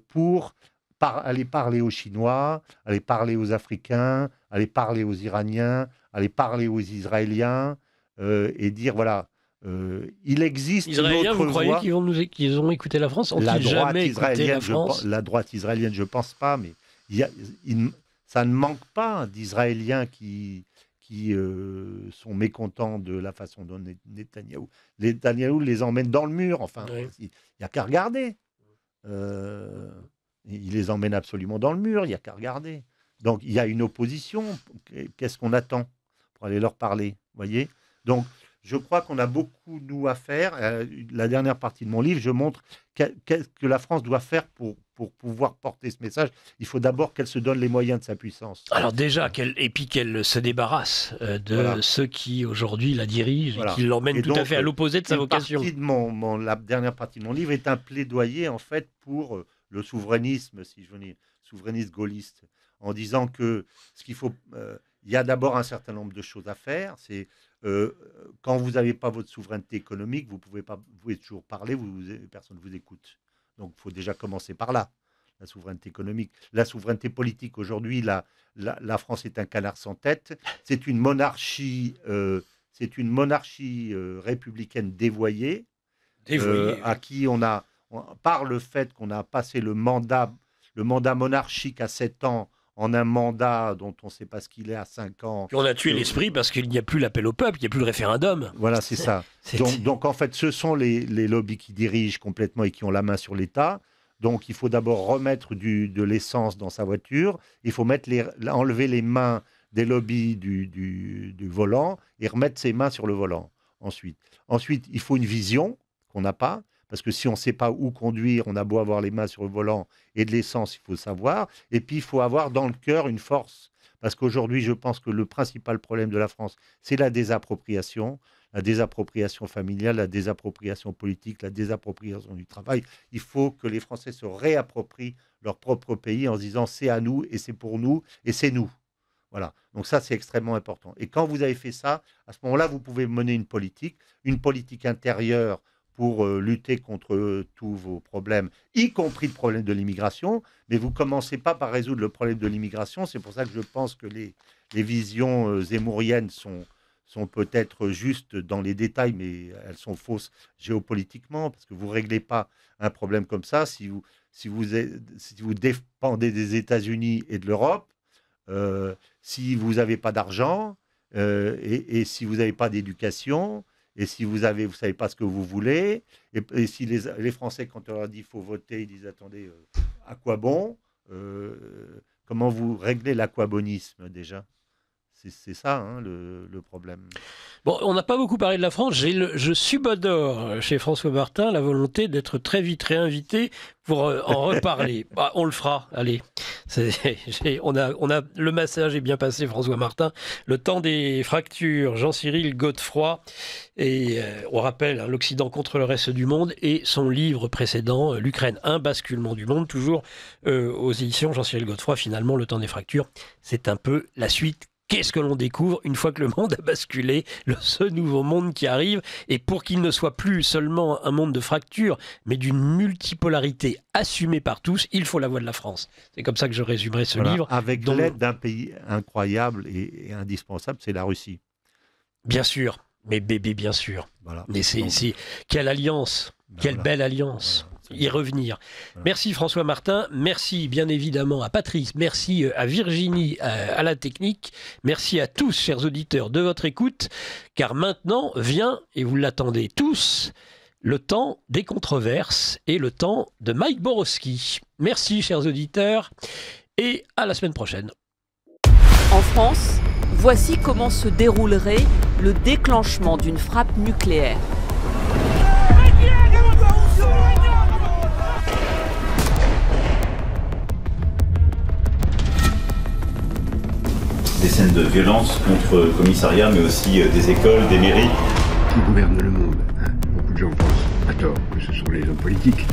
pour aller parler aux Chinois, aller parler aux Africains, aller parler aux Iraniens, aller parler aux Israéliens, et dire, voilà, il existe Israéliens, une autre vous croyez voie. qu'ils ont écouté la France? La droite israélienne, la droite israélienne, je ne pense pas, mais ça ne manque pas d'Israéliens qui sont mécontents de la façon dont Netanyahou les emmène dans le mur. Enfin, il n'y a qu'à regarder. Il les emmène absolument dans le mur, il n'y a qu'à regarder. Donc, il y a une opposition. Qu'est-ce qu'on attend pour aller leur parler? Voyez? Donc, je crois qu'on a beaucoup, nous, à faire. La dernière partie de mon livre, je montre qu'est-ce que la France doit faire pour pouvoir porter ce message. Il faut d'abord qu'elle se donne les moyens de sa puissance. Alors déjà, qu'elle se débarrasse de ceux qui, aujourd'hui, la dirigent et qui l'emmènent tout à fait à l'opposé de sa vocation. La dernière partie de mon livre est un plaidoyer, en fait, pour le souverainisme, si je veux dire, souverainiste gaulliste, en disant que ce qu'il faut... il y a d'abord un certain nombre de choses à faire. C'est quand vous n'avez pas votre souveraineté économique, vous pouvez toujours parler, personne ne vous écoute. Donc, il faut déjà commencer par là, la souveraineté économique. La souveraineté politique, aujourd'hui, la France est un canard sans tête. C'est une monarchie, républicaine dévoyée, à qui par le fait qu'on a passé le mandat monarchique à 7 ans, en un mandat dont on ne sait pas ce qu'il est à 5 ans. Puis on a tué l'esprit parce qu'il n'y a plus l'appel au peuple, il n'y a plus le référendum. Voilà, c'est ça. Donc, en fait, ce sont les lobbies qui dirigent complètement et qui ont la main sur l'État. Donc, il faut d'abord remettre de l'essence dans sa voiture. Il faut enlever les mains des lobbies du volant et remettre ses mains sur le volant. Ensuite, il faut une vision qu'on n'a pas. Parce que si on ne sait pas où conduire, on a beau avoir les mains sur le volant et de l'essence, il faut savoir. Et puis, il faut avoir dans le cœur une force. Parce qu'aujourd'hui, je pense que le principal problème de la France, c'est la désappropriation familiale, la désappropriation politique, la désappropriation du travail. Il faut que les Français se réapproprient leur propre pays en se disant c'est à nous et c'est pour nous et c'est nous. Voilà. Donc ça, c'est extrêmement important. Et quand vous avez fait ça, à ce moment-là, vous pouvez mener une politique intérieure pour lutter contre tous vos problèmes, y compris le problème de l'immigration. Mais vous ne commencez pas par résoudre le problème de l'immigration. C'est pour ça que je pense que les visions zemmouriennes sont peut-être justes dans les détails, mais elles sont fausses géopolitiquement, parce que vous ne réglez pas un problème comme ça si vous dépendez des États-Unis et de l'Europe, si vous n'avez pas d'argent, et si vous n'avez pas d'éducation, et si vous savez pas ce que vous voulez, et si les Français, quand on leur dit qu'il faut voter, ils disent attendez, à quoi bon comment vous réglez l'aquabonisme déjà? C'est ça hein, le problème. Bon, on n'a pas beaucoup parlé de la France. Je subodore chez François Martin la volonté d'être très vite réinvité pour en reparler. Bah, on le fera, allez. On a le massage est bien passé, François Martin. Le temps des fractures, Jean-Cyril Godefroy. Et on rappelle l'Occident contre le reste du monde et son livre précédent, l'Ukraine, un basculement du monde, toujours aux éditions Jean-Cyril Godefroy. Finalement, le temps des fractures, c'est un peu la suite. Qu'est-ce que l'on découvre une fois que le monde a basculé, ce nouveau monde qui arrive, et pour qu'il ne soit plus seulement un monde de fractures, mais d'une multipolarité assumée par tous, il faut la voix de la France. C'est comme ça que je résumerai ce livre. Avec l'aide d'un pays incroyable et indispensable, c'est la Russie. Bien sûr, mais bébé, bien sûr. Voilà. Mais c'est quelle alliance, quelle belle alliance. Voilà. Y revenir. Voilà. Merci François Martin, merci bien évidemment à Patrice, merci à Virginie à la technique, merci à tous chers auditeurs de votre écoute, car maintenant vient, et vous l'attendez tous, le temps des controverses et le temps de Mike Borowski. Merci chers auditeurs et à la semaine prochaine. En France, voici comment se déroulerait le déclenchement d'une frappe nucléaire. Des scènes de violence contre commissariats, mais aussi des écoles, des mairies. Qui gouverne le monde, hein. Beaucoup de gens pensent, à tort, que ce sont les hommes politiques.